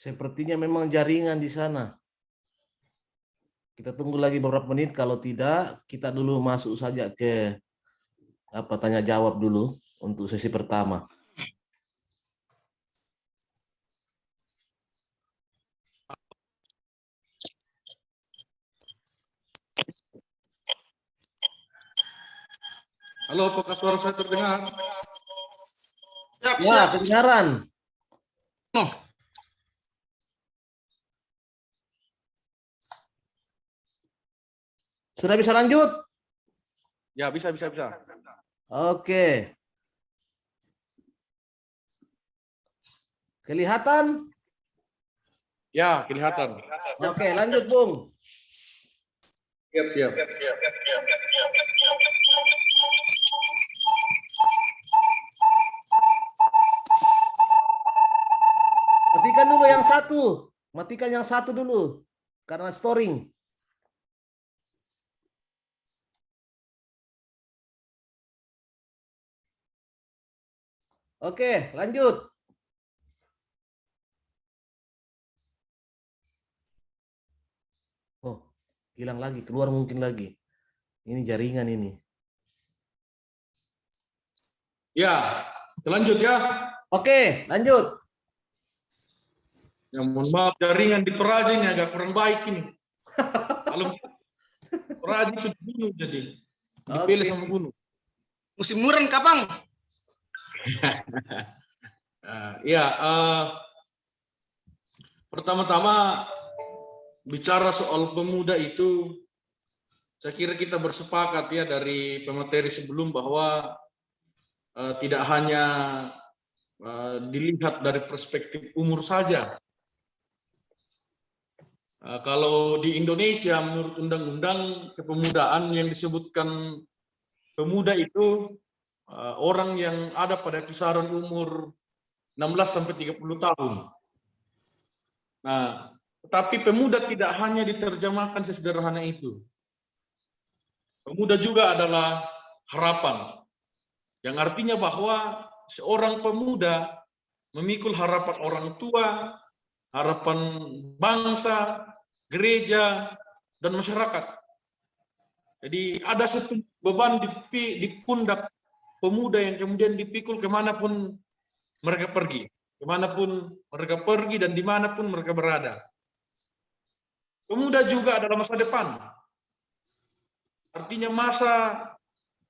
Sepertinya memang jaringan di sana. Kita tunggu lagi beberapa menit. Kalau tidak, kita dulu masuk saja ke tanya jawab dulu untuk sesi pertama. Halo, apakah suara saya terdengar? Siap, Ya, siap. kedengaran. Oh, Sudah bisa lanjut? Ya, bisa. Oke. Kelihatan? Ya, kelihatan. Oke, lanjut, Bung. Siap. Matikan dulu yang satu. Matikan yang satu dulu. Karena storing. Oke, lanjut. Oh, hilang lagi. Keluar mungkin lagi. Ini jaringan ini. Ya, kita lanjut ya. Oke, lanjut. Ya, mohon maaf, jaringan di Toraja ini agak kurang baik ini. Kalau Toraja itu dibunuh jadi. Dipilih sama bunuh. Musim muran kapan? Pertama-tama bicara soal pemuda itu, saya kira kita bersepakat ya dari pemateri sebelum bahwa tidak hanya dilihat dari perspektif umur saja. Kalau di Indonesia menurut undang-undang kepemudaan yang disebutkan pemuda itu orang yang ada pada kisaran umur 16 sampai 30 tahun. Nah, tetapi pemuda tidak hanya diterjemahkan sesederhana itu. Pemuda juga adalah harapan. Yang artinya bahwa seorang pemuda memikul harapan orang tua, harapan bangsa, gereja, dan masyarakat. Jadi ada satu beban di pundak pemuda yang kemudian dipikul kemanapun mereka pergi. Kemanapun mereka pergi dan dimanapun mereka berada. Pemuda juga adalah masa depan. Artinya masa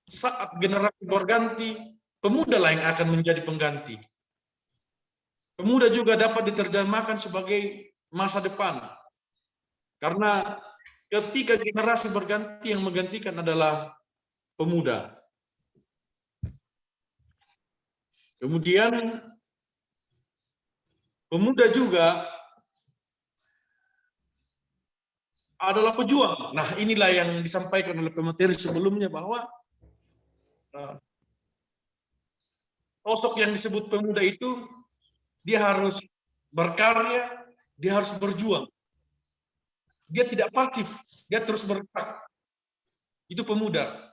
saat generasi berganti, pemuda lah yang akan menjadi pengganti. Pemuda juga dapat diterjemahkan sebagai masa depan. Karena ketika generasi berganti, yang menggantikan adalah pemuda. Kemudian pemuda juga adalah pejuang. Nah, inilah yang disampaikan oleh pemateri sebelumnya bahwa sosok yang disebut pemuda itu dia harus berkarya, dia harus berjuang. Dia tidak pasif, dia terus bergerak. Itu pemuda.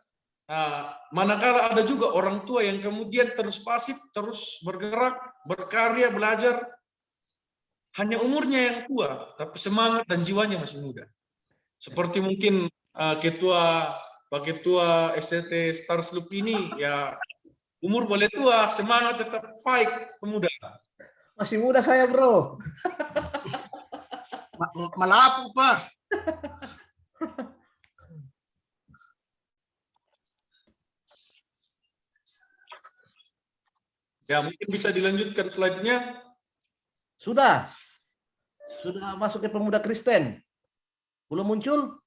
Nah, manakala ada juga orang tua yang kemudian terus pasif, terus bergerak, berkarya, belajar, hanya umurnya yang tua, tapi semangat dan jiwanya masih muda. Seperti mungkin Pak Ketua STT Stars Loop ini, ya umur boleh tua, semangat tetap fight, pemuda. Masih muda saya, bro. Malapu, Pak. Ya, mungkin bisa dilanjutkan slide-nya. Sudah masuk ke pemuda Kristen. Belum muncul?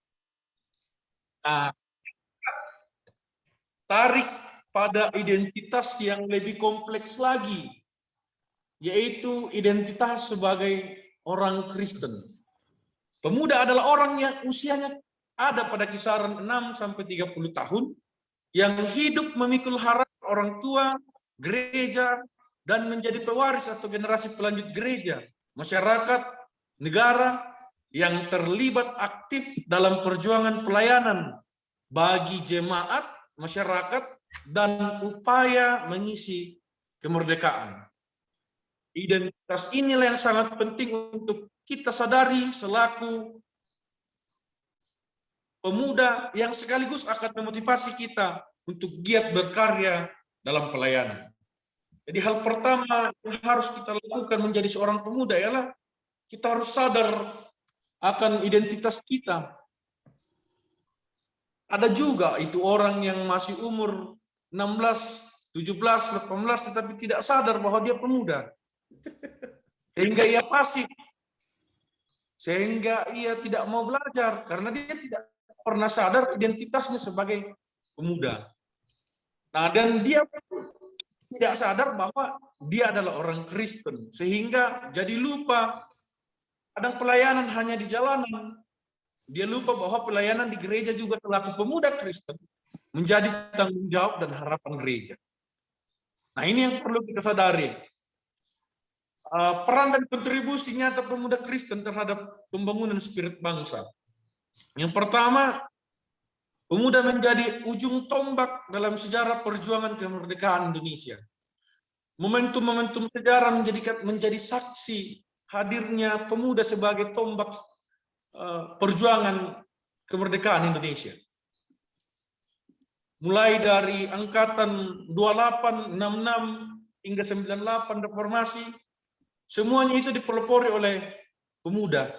Tarik pada identitas yang lebih kompleks lagi, yaitu identitas sebagai orang Kristen. Pemuda adalah orang yang usianya ada pada kisaran 6 sampai 30 tahun, yang hidup memikul harapan orang tua, gereja, dan menjadi pewaris atau generasi pelanjut gereja, masyarakat, negara, yang terlibat aktif dalam perjuangan pelayanan bagi jemaat, masyarakat, dan upaya mengisi kemerdekaan. Identitas inilah yang sangat penting untuk kita sadari selaku pemuda yang sekaligus akan memotivasi kita untuk giat berkarya dalam pelayanan. Jadi hal pertama yang harus kita lakukan menjadi seorang pemuda ialah kita harus sadar akan identitas kita. Ada juga itu orang yang masih umur 16, 17, 18 tetapi tidak sadar bahwa dia pemuda. Sehingga ia pasif. Sehingga ia tidak mau belajar karena dia tidak pernah sadar identitasnya sebagai pemuda. Nah, dan dia tidak sadar bahwa dia adalah orang Kristen, sehingga jadi lupa kadang pelayanan hanya di jalanan. Dia lupa bahwa pelayanan di gereja juga selaku pemuda Kristen menjadi tanggung jawab dan harapan gereja. Nah, ini yang perlu kita sadari. Peran dan kontribusi nyata pemuda Kristen terhadap pembangunan spirit bangsa. Yang pertama, pemuda menjadi ujung tombak dalam sejarah perjuangan kemerdekaan Indonesia. Momentum-momentum sejarah menjadi saksi hadirnya pemuda sebagai tombak perjuangan kemerdekaan Indonesia. Mulai dari angkatan 28, 66 hingga 98 reformasi, semuanya itu dipelopori oleh pemuda.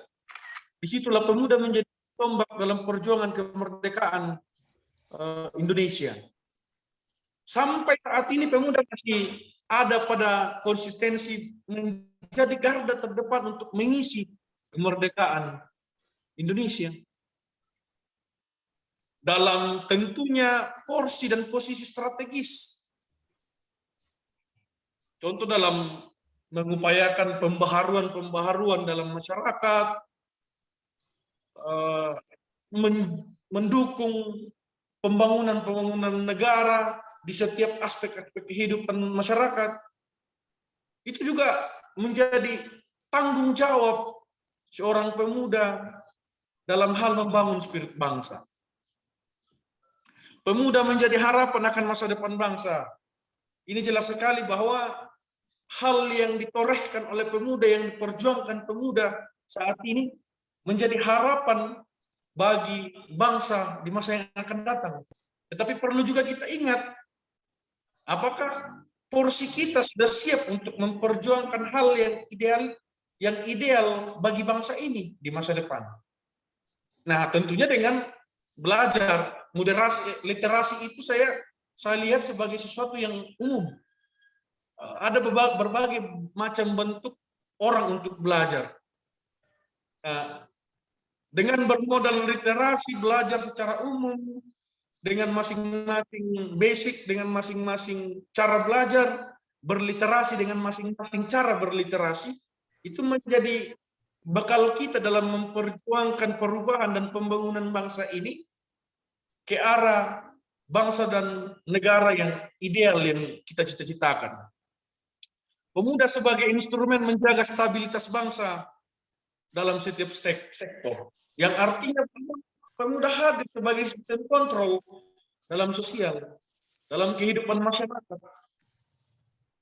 Disitulah pemuda menjadi tombak dalam perjuangan kemerdekaan Indonesia. Sampai saat ini pemuda masih ada pada konsistensi menjadi garda terdepan untuk mengisi kemerdekaan Indonesia. Dalam tentunya porsi dan posisi strategis. Contoh dalam mengupayakan pembaharuan dalam masyarakat, mendukung pembangunan negara di setiap aspek-aspek kehidupan masyarakat. Itu juga menjadi tanggung jawab seorang pemuda dalam hal membangun spirit bangsa. Pemuda menjadi harapan akan masa depan bangsa. Ini jelas sekali bahwa hal yang ditorehkan oleh pemuda, yang diperjuangkan pemuda saat ini menjadi harapan bagi bangsa di masa yang akan datang. Tetapi perlu juga kita ingat, apakah porsi kita sudah siap untuk memperjuangkan hal yang ideal bagi bangsa ini di masa depan. Nah, tentunya dengan belajar, literasi itu saya lihat sebagai sesuatu yang umum. Ada berbagai macam bentuk orang untuk belajar. Dengan bermodal literasi, belajar secara umum, dengan masing-masing basic, dengan masing-masing cara belajar, berliterasi dengan masing-masing cara berliterasi, itu menjadi bekal kita dalam memperjuangkan perubahan dan pembangunan bangsa ini ke arah bangsa dan negara yang ideal yang kita cita-citakan. Pemuda sebagai instrumen menjaga stabilitas bangsa dalam setiap sektor, yang artinya pemuda hadir sebagai sistem kontrol dalam sosial, dalam kehidupan masyarakat.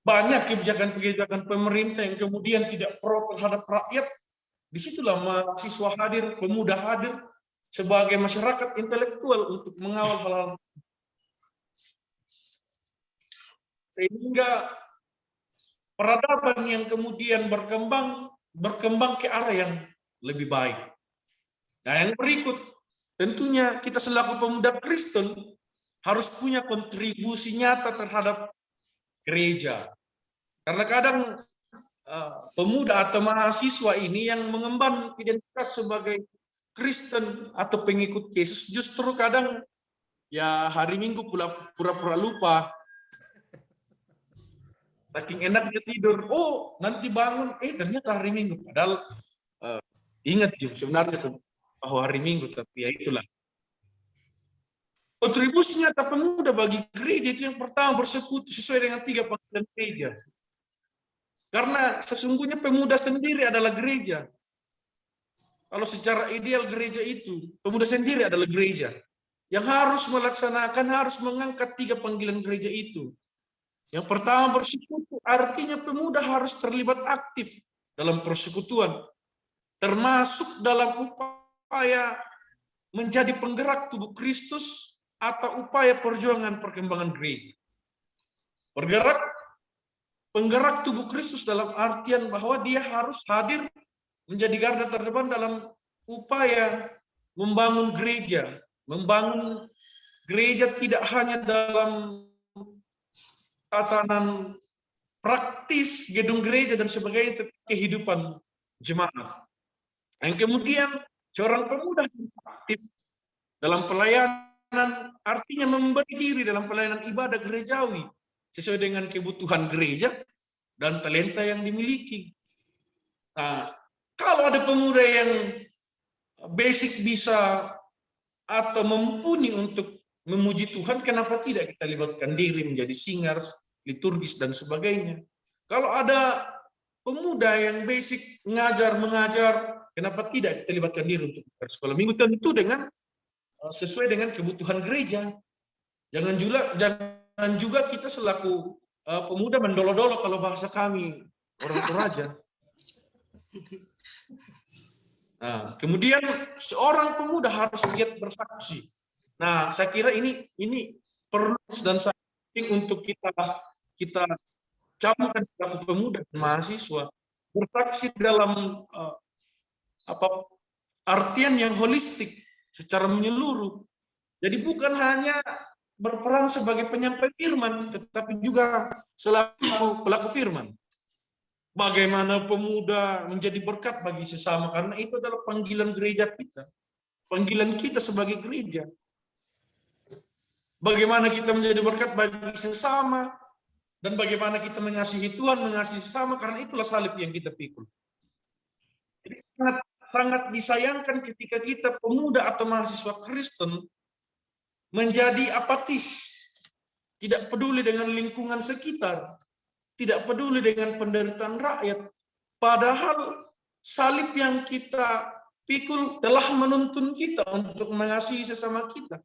Banyak kebijakan-kebijakan pemerintah yang kemudian tidak pro terhadap rakyat. Disitulah mahasiswa hadir, pemuda hadir sebagai masyarakat intelektual untuk mengawal hal-hal. Sehingga peradaban yang kemudian berkembang ke arah yang lebih baik. Nah, yang berikut, tentunya kita selaku pemuda Kristen harus punya kontribusi nyata terhadap gereja. Karena kadang pemuda atau mahasiswa ini yang mengemban identitas sebagai Kristen atau pengikut Yesus justru kadang ya hari Minggu pura-pura lupa. Saking enak dia tidur, oh nanti bangun, ternyata hari Minggu. Padahal ingat juga sebenarnya bahwa hari Minggu, tapi ya itulah. Kontribusinya nyata pemuda bagi gereja itu yang pertama bersekutu sesuai dengan 3 panggilan gereja. Karena sesungguhnya pemuda sendiri adalah gereja. Kalau secara ideal gereja itu, pemuda sendiri adalah gereja. Yang harus melaksanakan, harus mengangkat 3 panggilan gereja itu. Yang pertama bersekutu, artinya pemuda harus terlibat aktif dalam persekutuan. Termasuk dalam upaya menjadi penggerak tubuh Kristus atau upaya perjuangan perkembangan gereja. Penggerak tubuh Kristus dalam artian bahwa dia harus hadir menjadi garda terdepan dalam upaya membangun gereja. Membangun gereja tidak hanya dalam tatanan praktis gedung gereja dan sebagainya, tetapi kehidupan jemaat. Yang kemudian seorang pemuda aktif dalam pelayanan artinya memberi diri dalam pelayanan ibadah gerejawi sesuai dengan kebutuhan gereja dan talenta yang dimiliki. Nah, kalau ada pemuda yang basic bisa atau mumpuni untuk memuji Tuhan, kenapa tidak kita libatkan diri menjadi singers, liturgis, dan sebagainya. Kalau ada pemuda yang basic mengajar, kenapa tidak kita libatkan diri untuk sekolah minggu, tentu dengan sesuai dengan kebutuhan gereja. Jangan juga kita selaku pemuda mendolo-dolo kalau bahasa kami orang Toraja. Nah, kemudian seorang pemuda harus giat bersaksi. Nah, saya kira ini perlu dan sangat penting untuk kita camkan sebagai pemuda dan mahasiswa bersaksi dalam artian yang holistik secara menyeluruh. Jadi bukan hanya berperan sebagai penyampai firman, tetapi juga selaku pelaku firman. Bagaimana pemuda menjadi berkat bagi sesama, karena itu adalah panggilan gereja kita. Panggilan kita sebagai gereja. Bagaimana kita menjadi berkat bagi sesama, dan bagaimana kita mengasihi Tuhan, mengasihi sesama, karena itulah salib yang kita pikul. Jadi sangat disayangkan ketika kita pemuda atau mahasiswa Kristen menjadi apatis, tidak peduli dengan lingkungan sekitar, tidak peduli dengan penderitaan rakyat, padahal salib yang kita pikul telah menuntun kita untuk mengasihi sesama kita.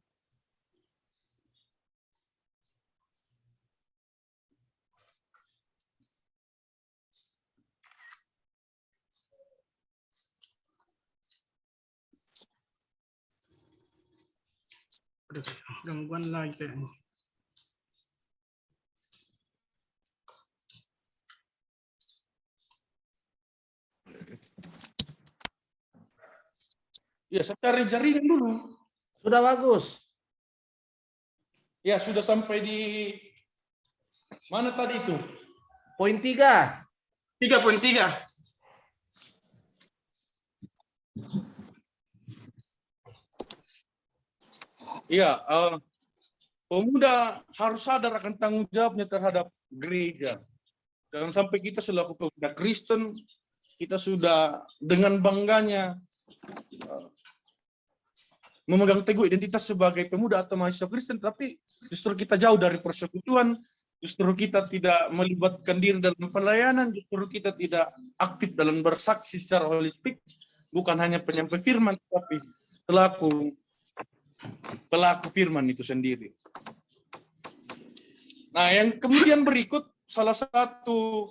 Ada gangguan lagi kayaknya. Ya, saya cari jaringan dulu. Sudah bagus. Ya, sudah sampai di mana tadi itu? Poin 3. 3.3. Iya, pemuda harus sadar akan tanggung jawabnya terhadap gereja. Jangan sampai kita selaku pemuda Kristen, kita sudah dengan bangganya memegang teguh identitas sebagai pemuda atau mahasiswa Kristen, tapi justru kita jauh dari persekutuan, justru kita tidak melibatkan diri dalam pelayanan, justru kita tidak aktif dalam bersaksi secara holistik, bukan hanya penyampai firman, tapi pelaku firman itu sendiri. Nah, yang kemudian berikut salah satu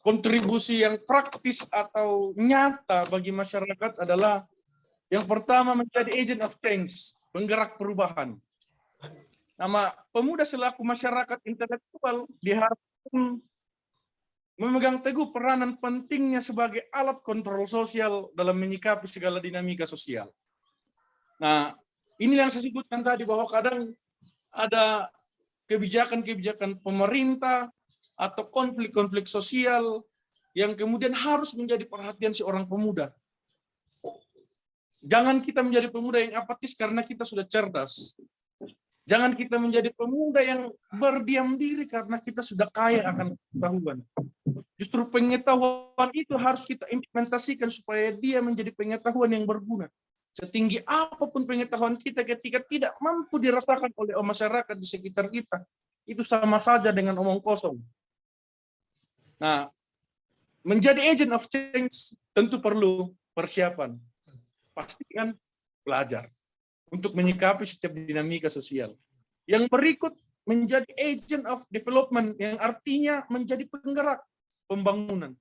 kontribusi yang praktis atau nyata bagi masyarakat adalah yang pertama menjadi agent of change, penggerak perubahan. Nama pemuda selaku masyarakat intelektual diharapkan memegang teguh peranan pentingnya sebagai alat kontrol sosial dalam menyikapi segala dinamika sosial. Nah, ini yang saya sebutkan tadi bahwa kadang ada kebijakan-kebijakan pemerintah atau konflik-konflik sosial yang kemudian harus menjadi perhatian seorang pemuda. Jangan kita menjadi pemuda yang apatis karena kita sudah cerdas. Jangan kita menjadi pemuda yang berdiam diri karena kita sudah kaya akan pengetahuan. Justru pengetahuan itu harus kita implementasikan supaya dia menjadi pengetahuan yang berguna. Setinggi apapun pengetahuan kita ketika tidak mampu dirasakan oleh masyarakat di sekitar kita, itu sama saja dengan omong kosong. Nah, menjadi agent of change tentu perlu persiapan. Pastikan belajar untuk menyikapi setiap dinamika sosial. Yang berikut menjadi agent of development, yang artinya menjadi penggerak pembangunan.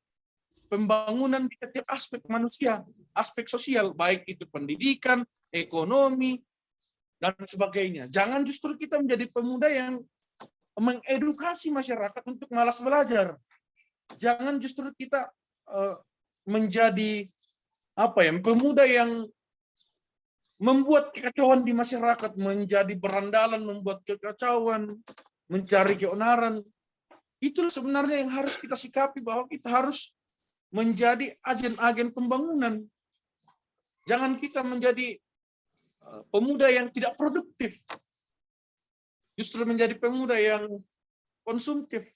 Pembangunan di setiap aspek manusia, aspek sosial, baik itu pendidikan, ekonomi, dan sebagainya. Jangan justru kita menjadi pemuda yang mengedukasi masyarakat untuk malas belajar. Jangan justru kita menjadi pemuda yang membuat kekacauan di masyarakat, menjadi berandalan, membuat kekacauan, mencari keonaran. Itu sebenarnya yang harus kita sikapi, bahwa kita harus menjadi agen-agen pembangunan. Jangan kita menjadi pemuda yang tidak produktif. Justru menjadi pemuda yang konsumtif.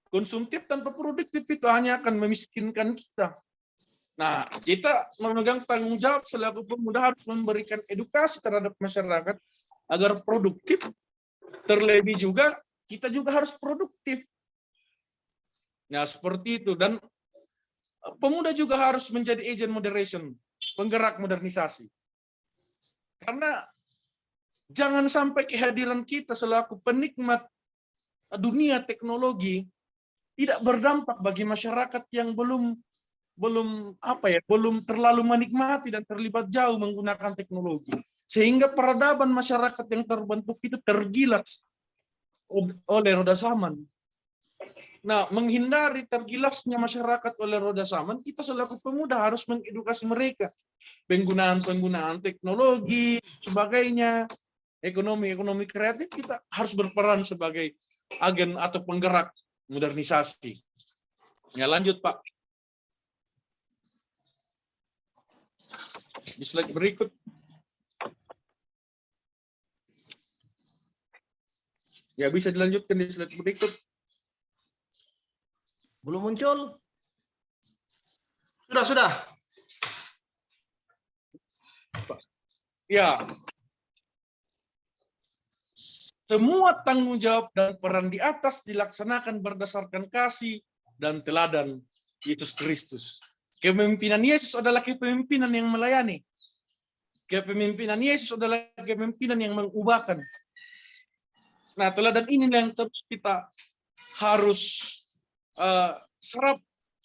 Konsumtif tanpa produktif itu hanya akan memiskinkan kita. Nah, kita memegang tanggung jawab selaku pemuda harus memberikan edukasi terhadap masyarakat agar produktif. Terlebih juga, kita juga harus produktif. Nah, seperti itu. Dan pemuda juga harus menjadi agent moderation, penggerak modernisasi. Karena jangan sampai kehadiran kita selaku penikmat dunia teknologi tidak berdampak bagi masyarakat yang belum terlalu menikmati dan terlibat jauh menggunakan teknologi, sehingga peradaban masyarakat yang terbentuk itu tergilas oleh roda zaman. Nah, menghindari tergilasnya masyarakat oleh roda zaman, kita selaku pemuda harus mengedukasi mereka penggunaan teknologi, sebagainya, ekonomi kreatif. Kita harus berperan sebagai agen atau penggerak modernisasi. Ya, lanjut Pak. Di slide berikut. Ya, bisa dilanjutkan di slide berikut. Belum muncul? Sudah. Ya. Semua tanggung jawab dan peran di atas dilaksanakan berdasarkan kasih dan teladan Yesus Kristus. Kepemimpinan Yesus adalah kepemimpinan yang melayani. Kepemimpinan Yesus adalah kepemimpinan yang mengubahkan. Nah, teladan ini yang terus kita harus serap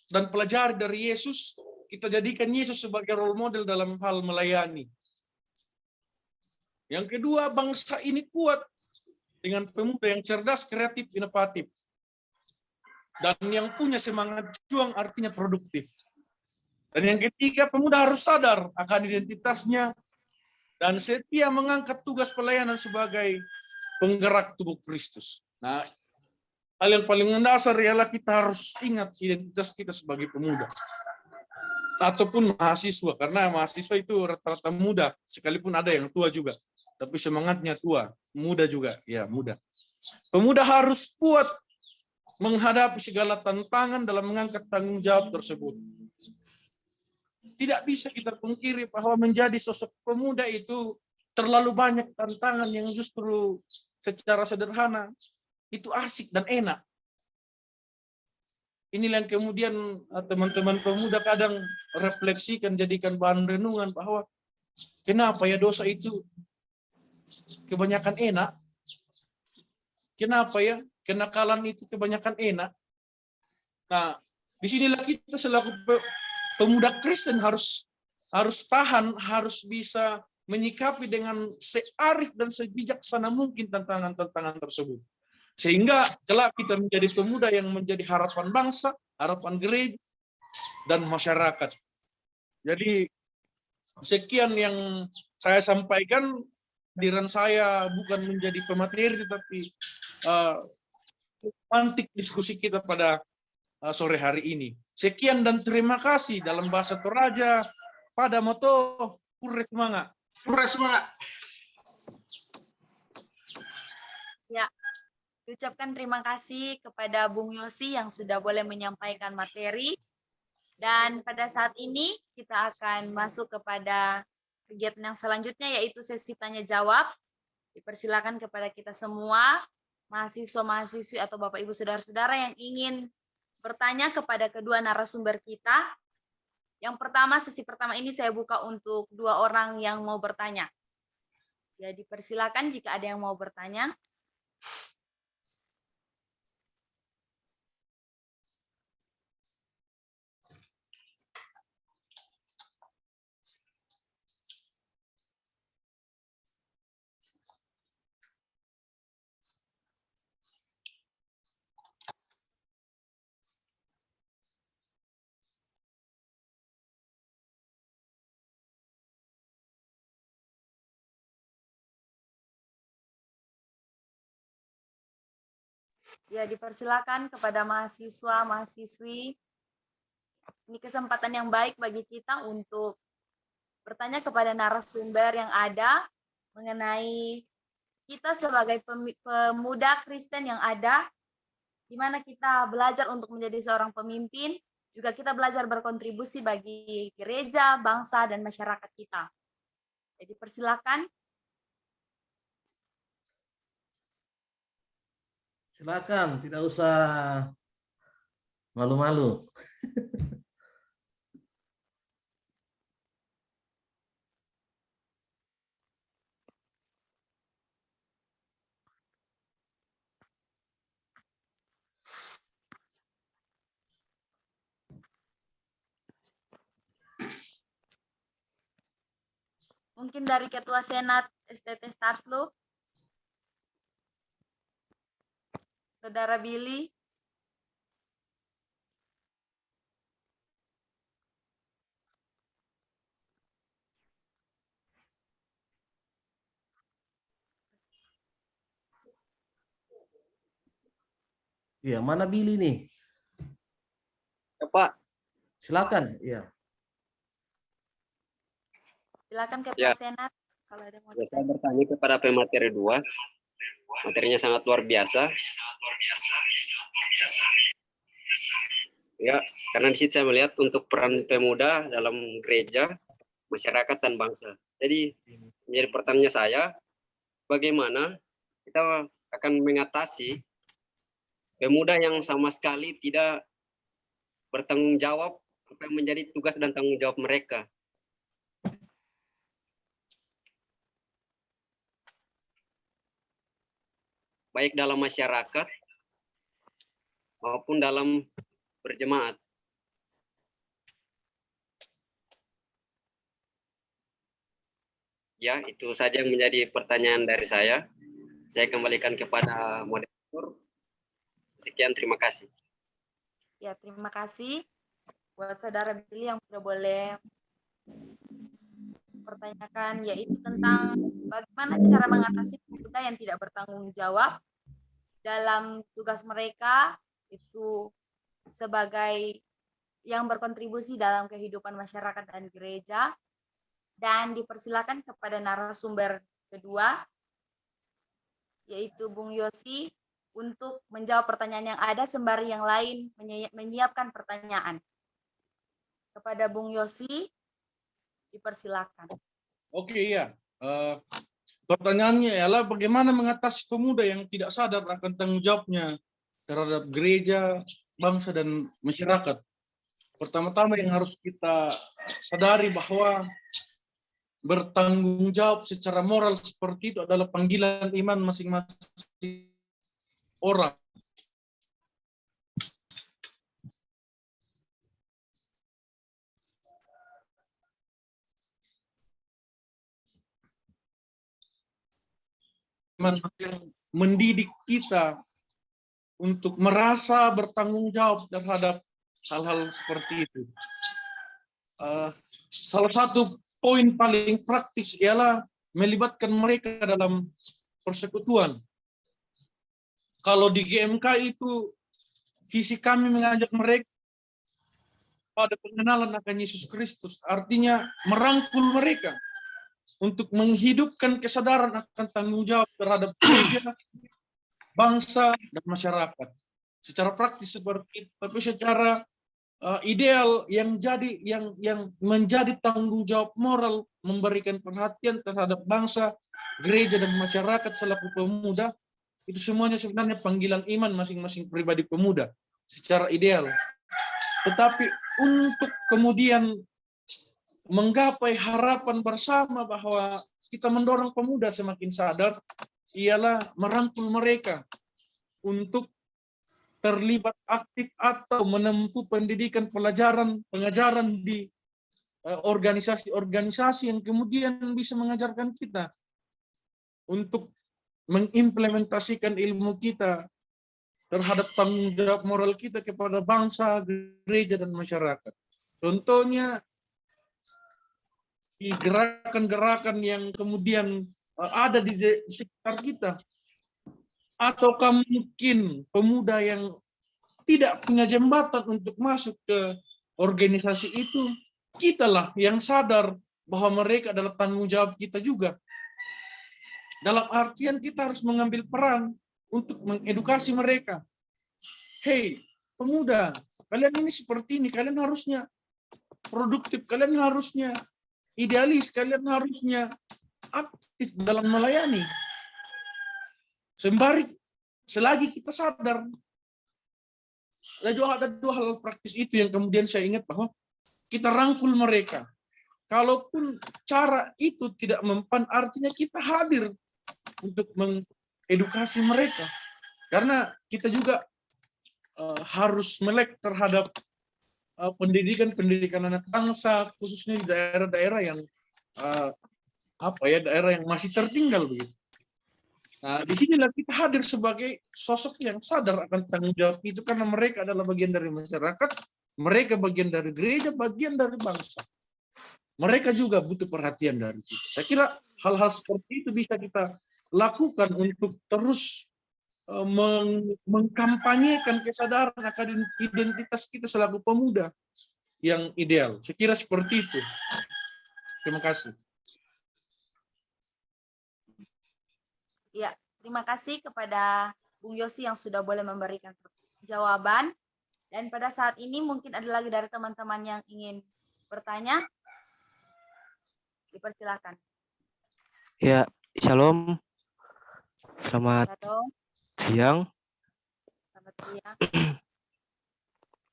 dan pelajari dari Yesus. Kita jadikan Yesus sebagai role model dalam hal melayani. Yang kedua, bangsa ini kuat dengan pemuda yang cerdas, kreatif, inovatif. Dan yang punya semangat juang, artinya produktif. Dan yang ketiga, pemuda harus sadar akan identitasnya dan setia mengangkat tugas pelayanan sebagai penggerak tubuh Kristus. Nah, hal yang paling mendasar ialah kita harus ingat identitas kita sebagai pemuda. Ataupun mahasiswa, karena mahasiswa itu rata-rata muda, sekalipun ada yang tua juga. Tapi semangatnya tua, muda juga, ya muda. Pemuda harus kuat menghadapi segala tantangan dalam mengangkat tanggung jawab tersebut. Tidak bisa kita pungkiri bahwa menjadi sosok pemuda itu terlalu banyak tantangan yang justru secara sederhana itu asik dan enak. Inilah yang kemudian teman-teman pemuda kadang refleksikan, jadikan bahan renungan bahwa kenapa ya dosa itu kebanyakan enak? Kenapa ya kenakalan itu kebanyakan enak? Nah, disinilah kita selaku pemuda Kristen harus tahan, harus bisa menyikapi dengan searif dan sebijaksana mungkin tantangan-tantangan tersebut. Sehingga kelak kita menjadi pemuda yang menjadi harapan bangsa, harapan gereja, dan masyarakat. Jadi sekian yang saya sampaikan. Kehadiran saya bukan menjadi pemateri, tetapi mantik diskusi kita pada sore hari ini. Sekian dan terima kasih. Dalam bahasa Toraja, pada moto purre semangat. Pura semangat. Ya, ucapkan terima kasih kepada Bung Yosi yang sudah boleh menyampaikan materi. Dan pada saat ini kita akan masuk kepada kegiatan yang selanjutnya, yaitu sesi tanya jawab. Dipersilakan kepada kita semua, mahasiswa-mahasiswi atau Bapak Ibu Saudara-saudara yang ingin bertanya kepada kedua narasumber kita. Yang pertama, sesi pertama ini saya buka untuk 2 orang yang mau bertanya. Jadi persilakan jika ada yang mau bertanya. Ya, dipersilakan kepada mahasiswa-mahasiswi. Ini kesempatan yang baik bagi kita untuk bertanya kepada narasumber yang ada mengenai kita sebagai pemuda Kristen yang ada, di mana kita belajar untuk menjadi seorang pemimpin, juga kita belajar berkontribusi bagi gereja, bangsa, dan masyarakat kita. Jadi persilakan. Silakan, tidak usah malu-malu. Mungkin dari Ketua Senat STT Starslu, Saudara Billy. Iya, mana Billy nih? Ya, Pak. Silakan. Iya. Silakan Ketua Ya. Senat kalau ada mau Ya, saya ditanya. bertanya kepada pemateri 2. Materinya sangat luar biasa. Ya, karena di situ saya melihat untuk peran pemuda dalam gereja, masyarakat, dan bangsa. Jadi, menjadi pertanyaan saya, bagaimana kita akan mengatasi pemuda yang sama sekali tidak bertanggung jawab apa yang menjadi tugas dan tanggung jawab mereka. Baik dalam masyarakat maupun dalam berjemaat. Ya, itu saja yang menjadi pertanyaan dari saya. Saya kembalikan kepada moderator. Sekian, terima kasih. Ya, terima kasih buat Saudara Billy yang sudah boleh pertanyakan, yaitu tentang bagaimana cara mengatasi pemuda yang tidak bertanggung jawab dalam tugas mereka itu sebagai yang berkontribusi dalam kehidupan masyarakat dan gereja. Dan dipersilakan kepada narasumber kedua, yaitu Bung Yosi, untuk menjawab pertanyaan yang ada sembari yang lain menyiapkan pertanyaan. Kepada Bung Yosi, dipersilakan. Oke, ya. Pertanyaannya ialah bagaimana mengatasi pemuda yang tidak sadar akan tanggung jawabnya terhadap gereja, bangsa, dan masyarakat. Pertama-tama yang harus kita sadari bahwa bertanggung jawab secara moral seperti itu adalah panggilan iman masing-masing orang. Yang mendidik kita untuk merasa bertanggung jawab terhadap hal-hal seperti itu. Salah satu poin paling praktis ialah melibatkan mereka dalam persekutuan. Kalau di GMK itu visi kami mengajak mereka pada pengenalan akan Yesus Kristus, artinya merangkul mereka untuk menghidupkan kesadaran akan tanggung jawab terhadap gereja, bangsa, dan masyarakat. Secara praktis seperti itu, tapi secara ideal yang menjadi tanggung jawab moral, memberikan perhatian terhadap bangsa, gereja, dan masyarakat selaku pemuda, itu semuanya sebenarnya panggilan iman masing-masing pribadi pemuda secara ideal. Tetapi untuk kemudian menggapai harapan bersama bahwa kita mendorong pemuda semakin sadar, ialah merangkul mereka untuk terlibat aktif atau menempuh pendidikan pengajaran di organisasi-organisasi yang kemudian bisa mengajarkan kita untuk mengimplementasikan ilmu kita terhadap tanggung jawab moral kita kepada bangsa, gereja, dan masyarakat. Contohnya di gerakan-gerakan yang kemudian ada di sekitar kita. Ataukah mungkin pemuda yang tidak punya jembatan untuk masuk ke organisasi itu, kitalah yang sadar bahwa mereka adalah tanggung jawab kita juga. Dalam artian kita harus mengambil peran untuk mengedukasi mereka. Hei, pemuda, kalian ini seperti ini, kalian harusnya produktif, kalian harusnya idealis, kalian harusnya aktif dalam melayani. Selagi kita sadar, ada dua hal praktis itu yang kemudian saya ingat bahwa kita rangkul mereka. Kalaupun cara itu tidak mempan, artinya kita hadir untuk mengedukasi mereka. Karena kita juga harus melek terhadap pendidikan anak bangsa, khususnya di daerah-daerah yang daerah yang masih tertinggal begitu. Nah, di sinilah kita hadir sebagai sosok yang sadar akan tanggung jawab itu, karena mereka adalah bagian dari masyarakat, mereka bagian dari gereja, bagian dari bangsa. Mereka juga butuh perhatian dari kita. Saya kira hal-hal seperti itu bisa kita lakukan untuk terus mengkampanyekan kesadaran akan identitas kita selaku pemuda yang ideal. Saya kira seperti itu. Terima kasih. Ya, terima kasih kepada Bung Yosi yang sudah boleh memberikan jawaban. Dan pada saat ini mungkin ada lagi dari teman-teman yang ingin bertanya. Dipersilakan. Ya, shalom. Selamat Halo, siang. selamat siang.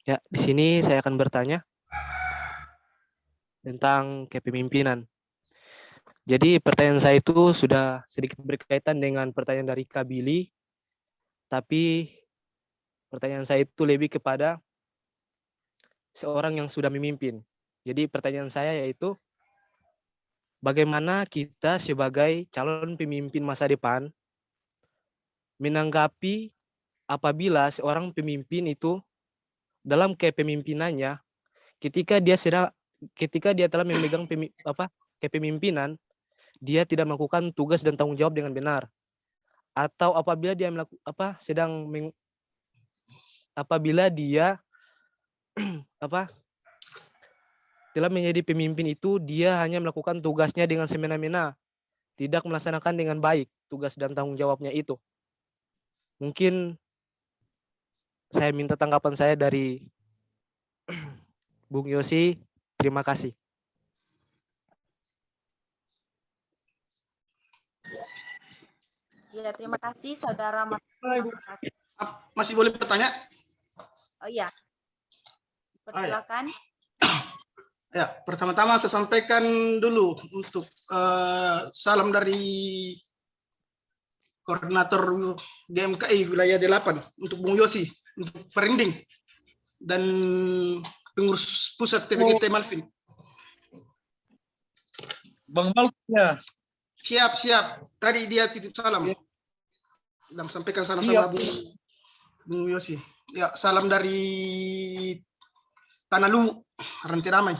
Ya, di sini saya akan bertanya tentang kepemimpinan. Jadi pertanyaan saya itu sudah sedikit berkaitan dengan pertanyaan dari Kak Billy, tapi pertanyaan saya itu lebih kepada seorang yang sudah memimpin. Jadi pertanyaan saya yaitu, bagaimana kita sebagai calon pemimpin masa depan menanggapi apabila seorang pemimpin itu dalam kepemimpinannya, ketika dia telah memegang kepemimpinan, dia tidak melakukan tugas dan tanggung jawab dengan benar, atau apabila dia apabila dia telah menjadi pemimpin itu, dia hanya melakukan tugasnya dengan semena-mena, tidak melaksanakan dengan baik tugas dan tanggung jawabnya itu. Mungkin saya minta tanggapan saya dari Bung Yosi. Terima kasih. Ya, terima kasih Saudara Mas. Masih boleh bertanya? Oh iya. Persilakan. Ya, pertama-tama saya sampaikan dulu untuk salam dari koordinator GMKI wilayah 8 untuk Bung Yosi, untuk Perinding, dan pengurus pusat PPGT Malvin. Bang Malvin ya. Siap. Tadi dia titip salam. Dan sampaikan salam sama Bung Yosi. Ya, salam dari Tanah Luwu, Ranti Ramai.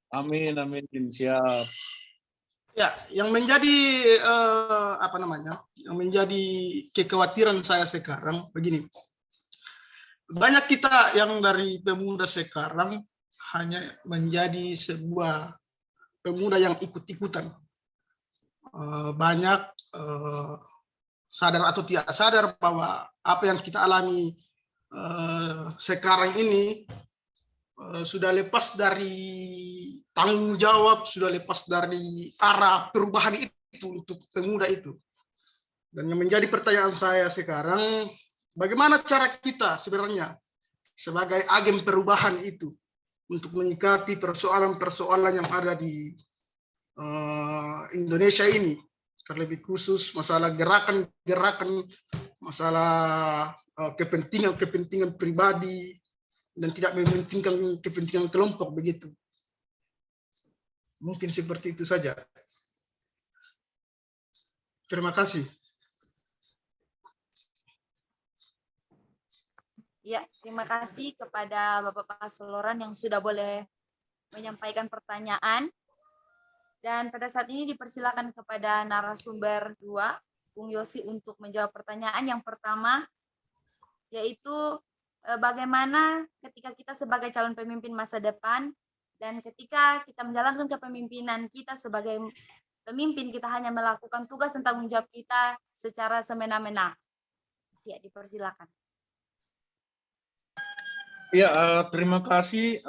Amin. Siap. Ya, yang menjadi yang menjadi kekhawatiran saya sekarang begini. Banyak kita yang dari pemuda sekarang hanya menjadi sebuah pemuda yang ikut-ikutan. Banyak sadar atau tidak sadar bahwa apa yang kita alami sekarang ini sudah lepas dari tanggung jawab, sudah lepas dari arah perubahan itu untuk pemuda itu. Dan yang menjadi pertanyaan saya sekarang, bagaimana cara kita sebenarnya sebagai agen perubahan itu untuk menyikapi persoalan-persoalan yang ada di Indonesia ini, terlebih khusus masalah gerakan-gerakan, masalah kepentingan pribadi, dan tidak mementingkan kepentingan kelompok begitu. Mungkin seperti itu saja. Terima kasih. Ya, terima kasih kepada Bapak Paseloran yang sudah boleh menyampaikan pertanyaan. Dan pada saat ini dipersilakan kepada narasumber 2, Bung Yosi, untuk menjawab pertanyaan yang pertama, yaitu bagaimana ketika kita sebagai calon pemimpin masa depan Dan ketika kita menjalankan kepemimpinan kita sebagai pemimpin, kita hanya melakukan tugas dan tanggung jawab kita secara semena-mena. Ya, dipersilakan. Ya, terima kasih.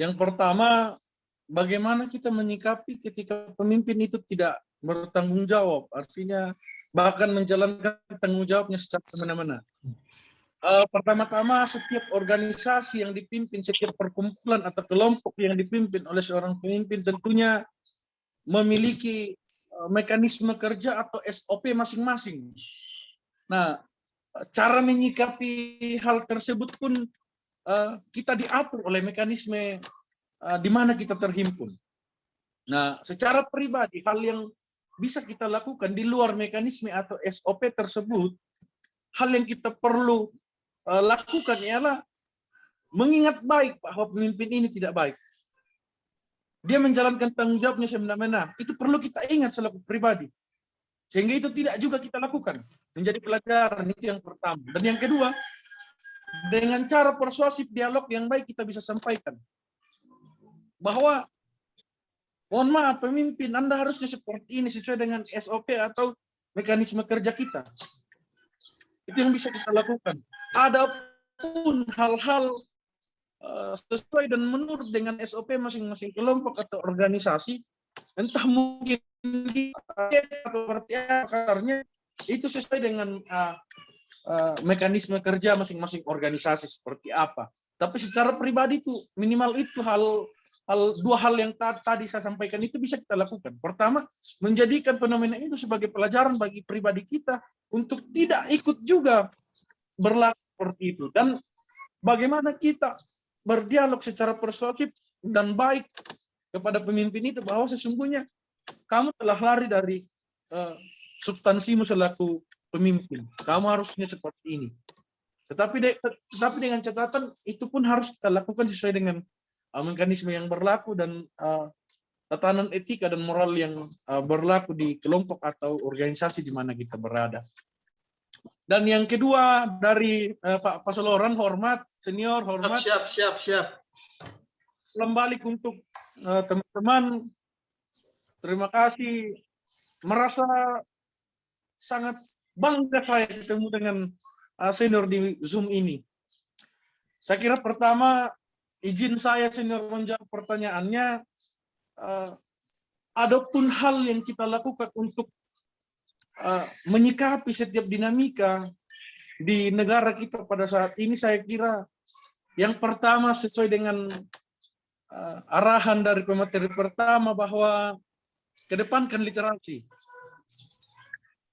Yang pertama, bagaimana kita menyikapi ketika pemimpin itu tidak bertanggung jawab, artinya bahkan menjalankan tanggung jawabnya secara semena-mena. Pertama-tama, setiap organisasi yang dipimpin, setiap perkumpulan atau kelompok yang dipimpin oleh seorang pemimpin tentunya memiliki mekanisme kerja atau SOP masing-masing. Nah, cara menyikapi hal tersebut pun kita diatur oleh mekanisme di mana kita terhimpun. Nah, secara pribadi, hal yang bisa kita lakukan di luar mekanisme atau SOP tersebut, hal yang kita perlu lakukan ialah mengingat baik bahwa pemimpin ini tidak baik. Dia menjalankan tanggung jawabnya semena-mena. Itu perlu kita ingat selaku pribadi. Sehingga itu tidak juga kita lakukan. Menjadi pelajaran, itu yang pertama. Dan yang kedua, dengan cara persuasif dialog yang baik kita bisa sampaikan. Bahwa, mohon maaf pemimpin, Anda harusnya seperti ini sesuai dengan SOP atau mekanisme kerja kita. Itu yang bisa kita lakukan. Adapun hal-hal sesuai dan menurut dengan SOP masing-masing kelompok atau organisasi, entah mungkin atau seperti apa kadarnya, itu sesuai dengan mekanisme kerja masing-masing organisasi seperti apa. Tapi secara pribadi itu minimal itu dua hal yang tadi saya sampaikan itu bisa kita lakukan. Pertama, menjadikan fenomena itu sebagai pelajaran bagi pribadi kita untuk tidak ikut juga berlaku seperti itu. Dan bagaimana kita berdialog secara persuasif dan baik kepada pemimpin itu bahwa sesungguhnya kamu telah lari dari substansimu selaku pemimpin. Kamu harusnya seperti ini. Tetapi dengan catatan itu pun harus kita lakukan sesuai dengan mekanisme yang berlaku dan tatanan etika dan moral yang berlaku di kelompok atau organisasi di mana kita berada. Dan yang kedua dari Pak Pasoloran, hormat, senior, hormat. Siap. Kembali untuk teman-teman, terima kasih. Merasa sangat bangga saya ketemu dengan senior di Zoom ini. Saya kira pertama, izin saya senior menjawab pertanyaannya. Adapun hal yang kita lakukan untuk menyikapi setiap dinamika di negara kita pada saat ini, saya kira yang pertama sesuai dengan arahan dari pemateri pertama bahwa kedepankan literasi.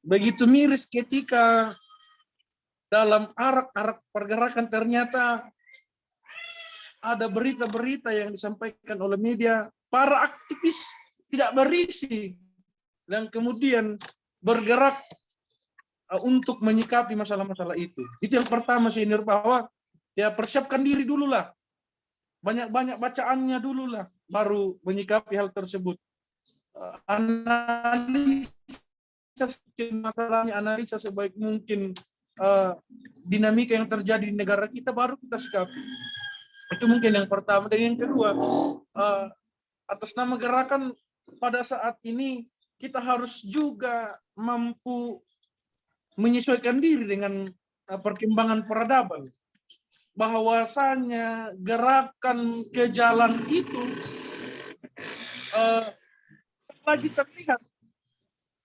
Begitu miris ketika dalam arak-arak pergerakan ternyata ada berita-berita yang disampaikan oleh media, para aktivis tidak berisi dan kemudian bergerak untuk menyikapi masalah-masalah itu. Itu yang pertama senior, bahwa ya persiapkan diri dulu lah. Banyak-banyak bacaannya dulu lah, baru menyikapi hal tersebut. Analisa masalahnya, analisa sebaik mungkin dinamika yang terjadi di negara kita, baru kita sikapi. Itu mungkin yang pertama. Dan yang kedua, atas nama gerakan pada saat ini, kita harus juga mampu menyesuaikan diri dengan perkembangan peradaban. Bahwasanya gerakan ke jalan itu lagi terlihat.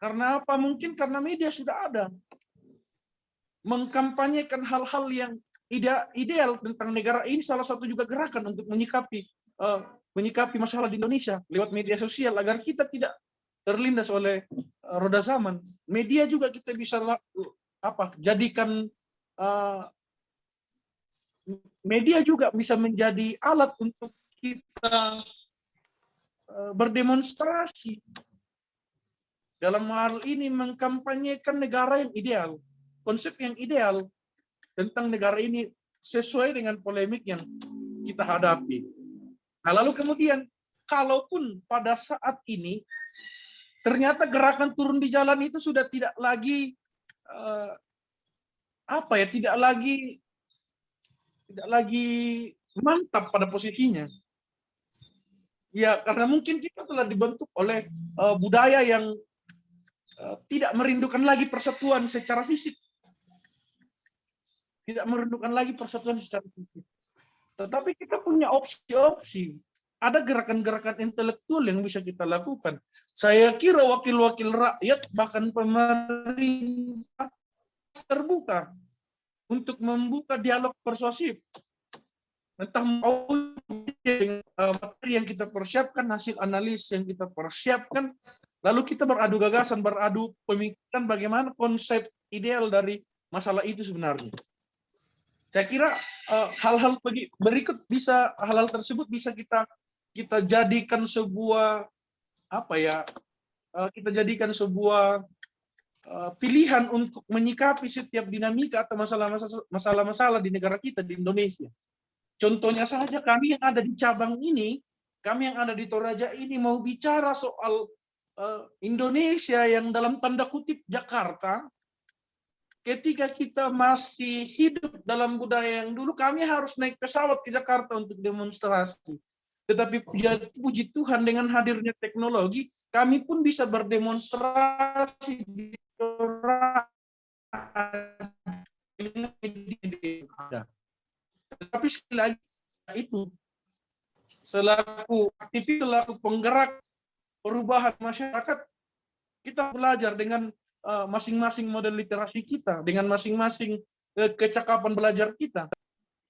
Karena apa? Mungkin karena media sudah ada. Mengkampanyekan hal-hal yang ideal tentang negara ini, salah satu juga gerakan untuk menyikapi masalah di Indonesia lewat media sosial, agar kita tidak terlindas oleh roda zaman. Media juga kita bisa jadikan, media juga bisa menjadi alat untuk kita berdemonstrasi. Dalam hal ini mengkampanyekan negara yang ideal, konsep yang ideal tentang negara ini sesuai dengan polemik yang kita hadapi. Nah, lalu kemudian, kalaupun pada saat ini ternyata gerakan turun di jalan itu sudah tidak lagi tidak lagi mantap pada posisinya. Ya, karena mungkin kita telah dibentuk oleh budaya yang tidak merindukan lagi persatuan secara fisik. Tidak merindukan lagi persatuan secara fisik. Tetapi kita punya opsi-opsi. Ada gerakan-gerakan intelektual yang bisa kita lakukan. Saya kira wakil-wakil rakyat, bahkan pemerintah terbuka untuk membuka dialog persuasif. Entah mau materi yang kita persiapkan, hasil analis yang kita persiapkan, lalu kita beradu gagasan, beradu pemikiran bagaimana konsep ideal dari masalah itu sebenarnya. Saya kira hal-hal berikut hal-hal tersebut bisa kita jadikan sebuah kita jadikan sebuah pilihan untuk menyikapi setiap dinamika atau masalah-masalah di negara kita di Indonesia. Contohnya saja kami yang ada di cabang ini, kami yang ada di Toraja ini mau bicara soal Indonesia yang dalam tanda kutip Jakarta. Ketika kita masih hidup dalam budaya yang dulu, kami harus naik pesawat ke Jakarta untuk demonstrasi. Tetapi puji Tuhan dengan hadirnya teknologi, kami pun bisa berdemonstrasi di Toraja. Tapi sekali lagi itu selaku aktivis, selaku penggerak perubahan masyarakat, kita belajar dengan masing-masing model literasi kita, dengan masing-masing kecakapan belajar kita.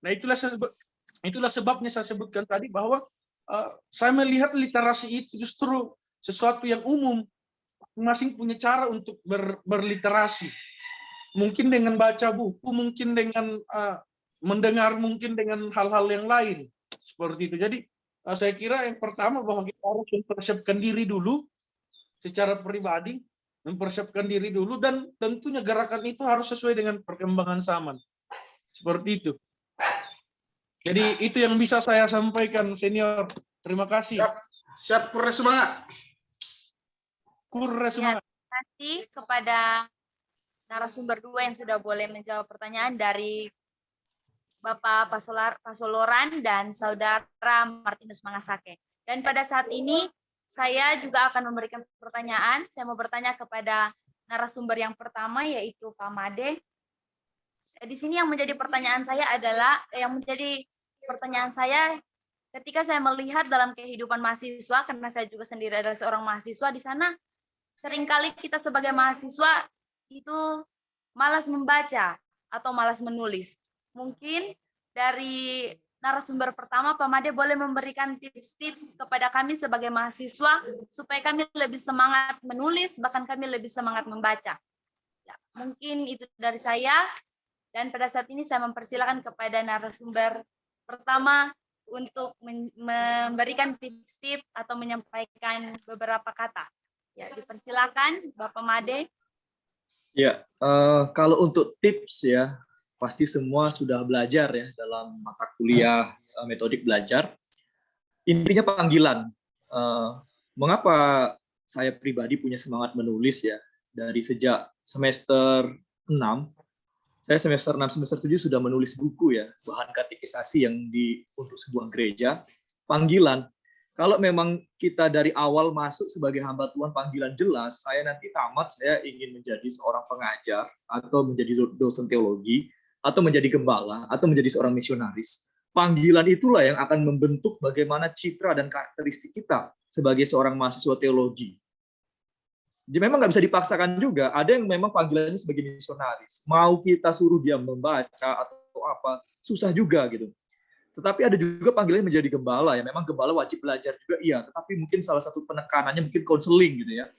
Nah, itulah sebabnya saya sebutkan tadi bahwa saya melihat literasi itu justru sesuatu yang umum. Masing-masing punya cara untuk berliterasi. Mungkin dengan baca buku, mungkin dengan mendengar, mungkin dengan hal-hal yang lain seperti itu. Jadi saya kira yang pertama bahwa kita harus mempersiapkan diri dulu secara pribadi, mempersiapkan diri dulu, dan tentunya gerakan itu harus sesuai dengan perkembangan zaman seperti itu. Jadi itu yang bisa saya sampaikan, senior. Terima kasih. Siap, Kurre semangat. Kurre semangat. Terima kasih kepada narasumber 2 yang sudah boleh menjawab pertanyaan dari Bapak Pasoloran dan Saudara Martinus Mangasake. Dan pada saat ini saya juga akan memberikan pertanyaan. Saya mau bertanya kepada narasumber yang pertama, yaitu Pak Made. Di sini yang menjadi pertanyaan saya adalah, ketika saya melihat dalam kehidupan mahasiswa, karena saya juga sendiri adalah seorang mahasiswa di sana, seringkali kita sebagai mahasiswa itu malas membaca atau malas menulis. Mungkin dari narasumber pertama, Pak Made boleh memberikan tips-tips kepada kami sebagai mahasiswa supaya kami lebih semangat menulis, bahkan kami lebih semangat membaca. Ya, mungkin itu dari saya. Dan pada saat ini saya mempersilakan kepada narasumber pertama untuk memberikan tips-tips atau menyampaikan beberapa kata. Ya, dipersilakan Bapak Made. Ya, kalau untuk tips ya, pasti semua sudah belajar ya dalam mata kuliah metodik belajar. Intinya panggilan. Mengapa saya pribadi punya semangat menulis ya? Dari sejak semester 6, saya semester 6, semester 7 sudah menulis buku ya, bahan katekisasi yang untuk sebuah gereja. Panggilan. Kalau memang kita dari awal masuk sebagai hamba Tuhan, panggilan jelas, saya nanti tamat, saya ingin menjadi seorang pengajar, atau menjadi dosen teologi, atau menjadi gembala, atau menjadi seorang misionaris. Panggilan itulah yang akan membentuk bagaimana citra dan karakteristik kita sebagai seorang mahasiswa teologi. Jadi memang nggak bisa dipaksakan juga. Ada yang memang panggilannya sebagai misionaris. Mau kita suruh dia membaca atau apa, susah juga gitu. Tetapi ada juga panggilannya menjadi gembala ya. Memang gembala wajib belajar juga, iya. Tetapi mungkin salah satu penekanannya mungkin konseling gitu ya.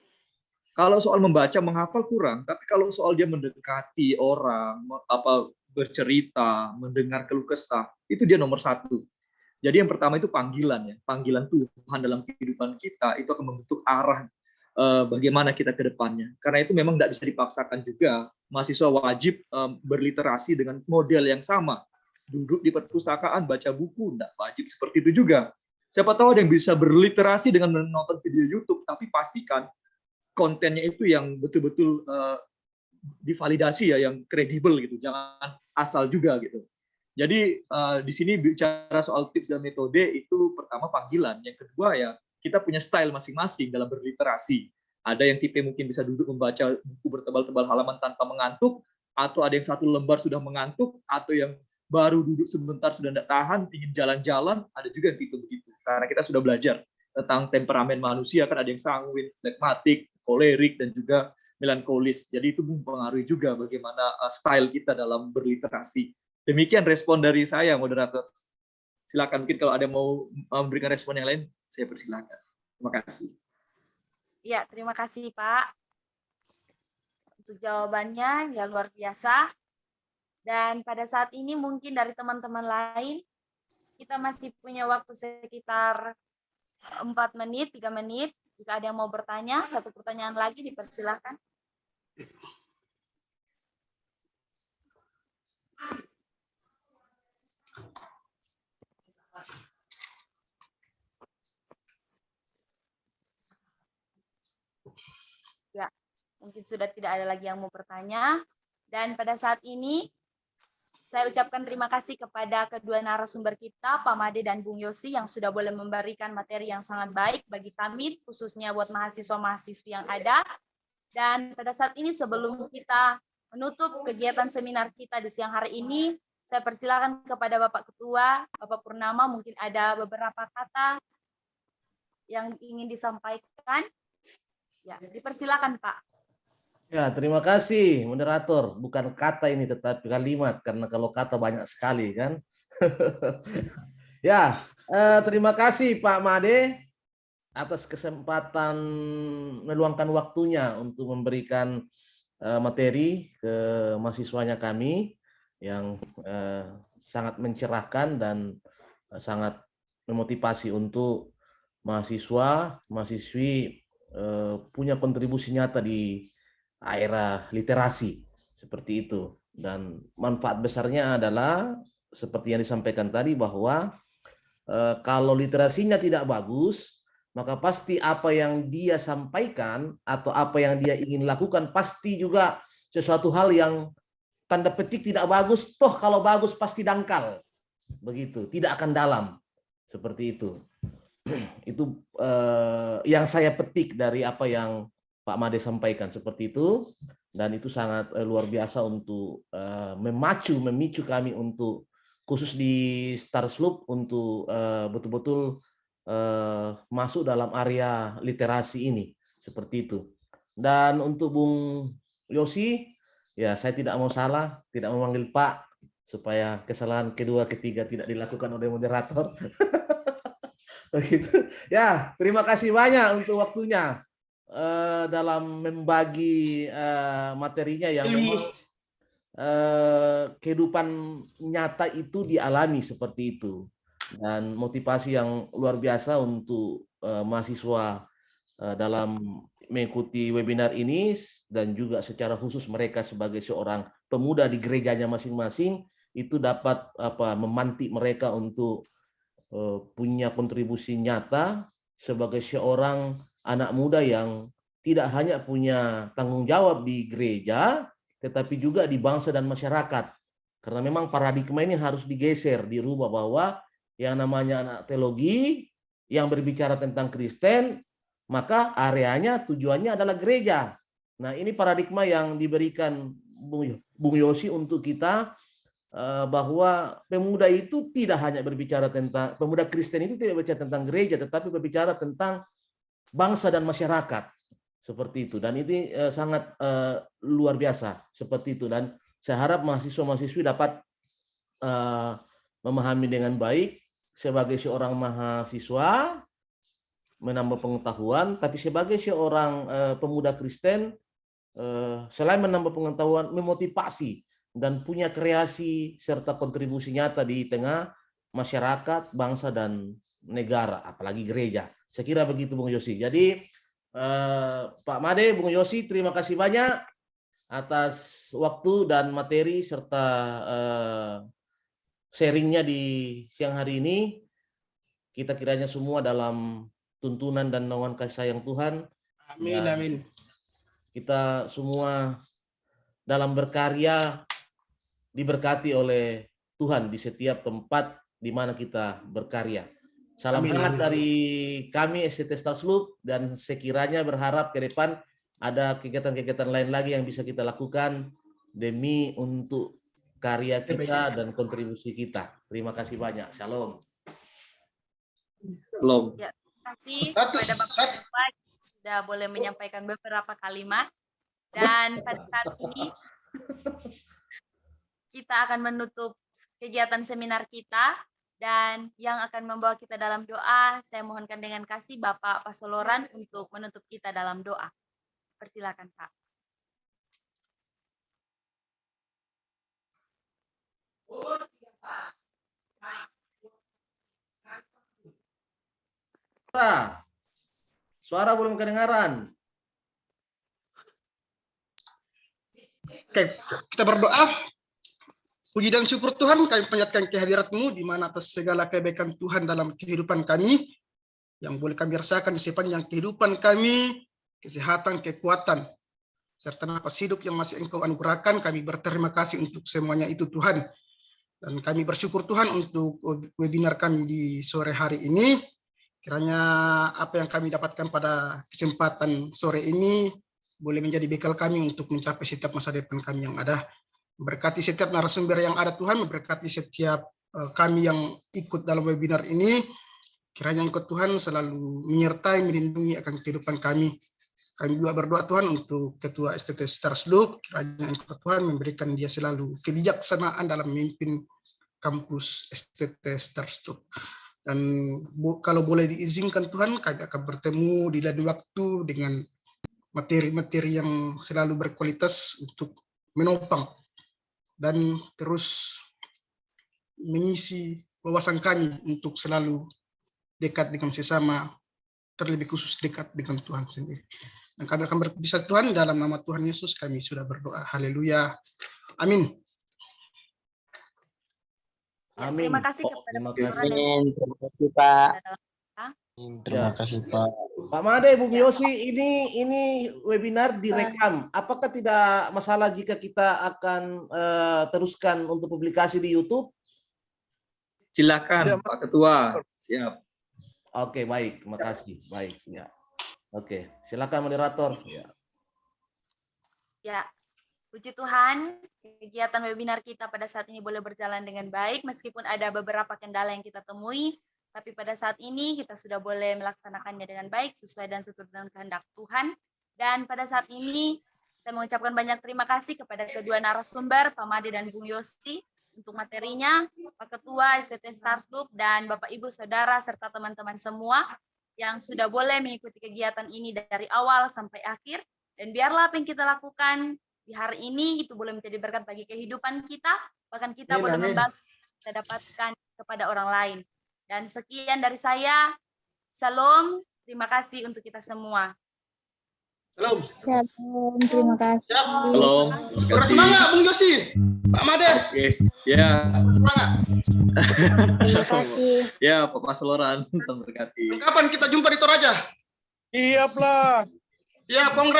Kalau soal membaca, menghafal kurang. Tapi kalau soal dia mendekati orang, bercerita, mendengar keluh kesah, itu dia nomor 1. Jadi yang pertama itu panggilan ya. Panggilan Tuhan dalam kehidupan kita itu akan membentuk arah bagaimana kita ke depannya. Karena itu memang tidak bisa dipaksakan juga. Mahasiswa wajib berliterasi dengan model yang sama. Duduk di perpustakaan, baca buku, tidak wajib seperti itu juga. Siapa tahu ada yang bisa berliterasi dengan menonton video YouTube, tapi pastikan kontennya itu yang betul-betul divalidasi ya, yang kredibel gitu. Jangan asal juga gitu. Jadi di sini bicara soal tips dan metode itu pertama panggilan, yang kedua ya kita punya style masing-masing dalam berliterasi. Ada yang tipe mungkin bisa duduk membaca buku bertebal-tebal halaman tanpa mengantuk, atau ada yang satu lembar sudah mengantuk, atau yang baru duduk sebentar sudah tidak tahan, ingin jalan-jalan, ada juga yang tipe begitu. Karena kita sudah belajar tentang temperamen manusia, kan ada yang sanguin, flegmatik, kolerik, dan juga melankolis. Jadi itu mempengaruhi juga bagaimana style kita dalam berliterasi. Demikian respon dari saya, moderator. Silakan, mungkin kalau ada yang mau memberikan respon yang lain, saya persilakan. Terima kasih. Ya, terima kasih Pak. Untuk jawabannya ya luar biasa. Dan pada saat ini mungkin dari teman-teman lain, kita masih punya waktu sekitar 4 menit, 3 menit. Jika ada yang mau bertanya, satu pertanyaan lagi dipersilakan. Ya, mungkin sudah tidak ada lagi yang mau bertanya. Dan pada saat ini, saya ucapkan terima kasih kepada kedua narasumber kita, Pak Made dan Bung Yosi, yang sudah boleh memberikan materi yang sangat baik bagi kami, khususnya buat mahasiswa-mahasiswi yang ada. Dan pada saat ini, sebelum kita menutup kegiatan seminar kita di siang hari ini, saya persilakan kepada Bapak Ketua, Bapak Purnama, mungkin ada beberapa kata yang ingin disampaikan. Ya, dipersilakan Pak. Ya, terima kasih moderator. Bukan kata ini tetapi kalimat, karena kalau kata banyak sekali kan. Ya, terima kasih Pak Made atas kesempatan meluangkan waktunya untuk memberikan materi ke mahasiswanya kami yang sangat mencerahkan dan sangat memotivasi untuk mahasiswa, mahasiswi punya kontribusi nyata di era literasi seperti itu. Dan manfaat besarnya adalah seperti yang disampaikan tadi bahwa kalau literasinya tidak bagus, maka pasti apa yang dia sampaikan atau apa yang dia ingin lakukan pasti juga sesuatu hal yang tanda petik tidak bagus, toh kalau bagus pasti dangkal. Begitu, tidak akan dalam. Seperti itu. Itu yang saya petik dari apa yang Pak Made sampaikan seperti itu, dan itu sangat luar biasa untuk memicu kami untuk khusus di Stars Loop untuk betul-betul masuk dalam area literasi ini seperti itu. Dan untuk Bung Yosi, ya saya tidak mau salah, tidak memanggil Pak supaya kesalahan kedua ketiga tidak dilakukan oleh moderator. Begitu. Ya, terima kasih banyak untuk waktunya dalam membagi materinya yang memang kehidupan nyata itu dialami seperti itu, dan motivasi yang luar biasa untuk mahasiswa dalam mengikuti webinar ini, dan juga secara khusus mereka sebagai seorang pemuda di gerejanya masing-masing itu dapat memantik mereka untuk punya kontribusi nyata sebagai seorang anak muda yang tidak hanya punya tanggung jawab di gereja, tetapi juga di bangsa dan masyarakat. Karena memang paradigma ini harus digeser, dirubah bahwa yang namanya anak teologi yang berbicara tentang Kristen, maka areanya tujuannya adalah gereja. Nah, ini paradigma yang diberikan Bung Yosi untuk kita, bahwa pemuda itu tidak hanya berbicara tentang, pemuda Kristen itu tidak berbicara tentang gereja, tetapi berbicara tentang bangsa dan masyarakat seperti itu. Dan ini sangat luar biasa seperti itu, dan saya harap mahasiswa-mahasiswi dapat memahami dengan baik sebagai seorang mahasiswa menambah pengetahuan, tapi sebagai seorang pemuda Kristen selain menambah pengetahuan, memotivasi dan punya kreasi serta kontribusi nyata di tengah masyarakat, bangsa, dan negara, apalagi gereja. Saya kira begitu Bung Yosi. Jadi Pak Made, Bung Yosi, terima kasih banyak atas waktu dan materi serta sharingnya di siang hari ini. Kita kiranya semua dalam tuntunan dan naungan kasih sayang Tuhan. Amin, amin. Kita semua dalam berkarya diberkati oleh Tuhan di setiap tempat di mana kita berkarya. Salam Amin, hangat amin. dari kami STT Starslup, dan sekiranya berharap ke depan ada kegiatan-kegiatan lain lagi yang bisa kita lakukan demi untuk karya kita dan kontribusi kita. Terima kasih banyak. Shalom. Belum. Ya, terima kasih Satu, kepada Bapak satu. Ketua sudah boleh menyampaikan beberapa kalimat. Dan pada saat ini kita akan menutup kegiatan seminar kita, dan yang akan membawa kita dalam doa, saya mohonkan dengan kasih Bapak Pasoloran untuk menutup kita dalam doa. Persilakan Pak. Suara belum kedengaran. Oke, kita berdoa. Puji dan syukur Tuhan, kami panjatkan kehadirat-Mu di mana atas segala kebaikan Tuhan dalam kehidupan kami, yang boleh kami rasakan di sepanjang kehidupan kami, kesehatan, kekuatan, serta nafas hidup yang masih Engkau anugerahkan. Kami berterima kasih untuk semuanya itu Tuhan. Dan kami bersyukur Tuhan untuk webinar kami di sore hari ini. Kiranya apa yang kami dapatkan pada kesempatan sore ini boleh menjadi bekal kami untuk mencapai setiap masa depan kami yang ada. Memberkati setiap narasumber yang ada Tuhan, memberkati setiap kami yang ikut dalam webinar ini. Kiranya Engkau Tuhan selalu menyertai, melindungi akan kehidupan kami. Kami juga berdoa Tuhan untuk Ketua STT Starslup, kiranya Engkau Tuhan memberikan dia selalu kebijaksanaan dalam memimpin kampus STT Starslup. Dan kalau boleh diizinkan Tuhan, kami akan bertemu di lain waktu dengan materi-materi yang selalu berkualitas untuk menopang dan terus mengisi wawasan kami untuk selalu dekat dengan sesama, terlebih khusus dekat dengan Tuhan sendiri. Dan kami akan berpisah Tuhan, dalam nama Tuhan Yesus kami sudah berdoa. Haleluya. Amin. Ya, Amin. terima kasih kepada Terima Pak kasih. Loran dan Terima kasih Pak. Ya. kasih Pak. Pak Made, Bung Yosi, ini webinar direkam. Apakah tidak masalah jika kita akan teruskan untuk publikasi di YouTube? Silakan Pak Ketua. Siap. Oke, baik. Terima kasih. Baik. Ya. Oke, silakan moderator. Ya. Ya, puji Tuhan, kegiatan webinar kita pada saat ini boleh berjalan dengan baik, meskipun ada beberapa kendala yang kita temui, tapi pada saat ini kita sudah boleh melaksanakannya dengan baik, sesuai dan seturut dengan kehendak Tuhan. Dan pada saat ini, saya mengucapkan banyak terima kasih kepada kedua narasumber, Pak Made dan Bung Yosi, untuk materinya, Pak Ketua STT Starslup, dan Bapak Ibu Saudara, serta teman-teman semua, yang sudah boleh mengikuti kegiatan ini dari awal sampai akhir. Dan biarlah apa yang kita lakukan di hari ini itu boleh menjadi berkat bagi kehidupan kita, bahkan kita boleh membantu kita dapatkan kepada orang lain. Dan sekian dari saya. Salam, terima kasih untuk kita semua. Salam. Shalom, terima kasih. Siap. Salam. Bersemangat Bung Yosi. Pak Made. Oke. Ya. Semangat. Terima kasih. Ya, Pak Pasoloran. Tuhan berkati. Kapan kita jumpa di Toraja? Siap lah. Ya, Kongres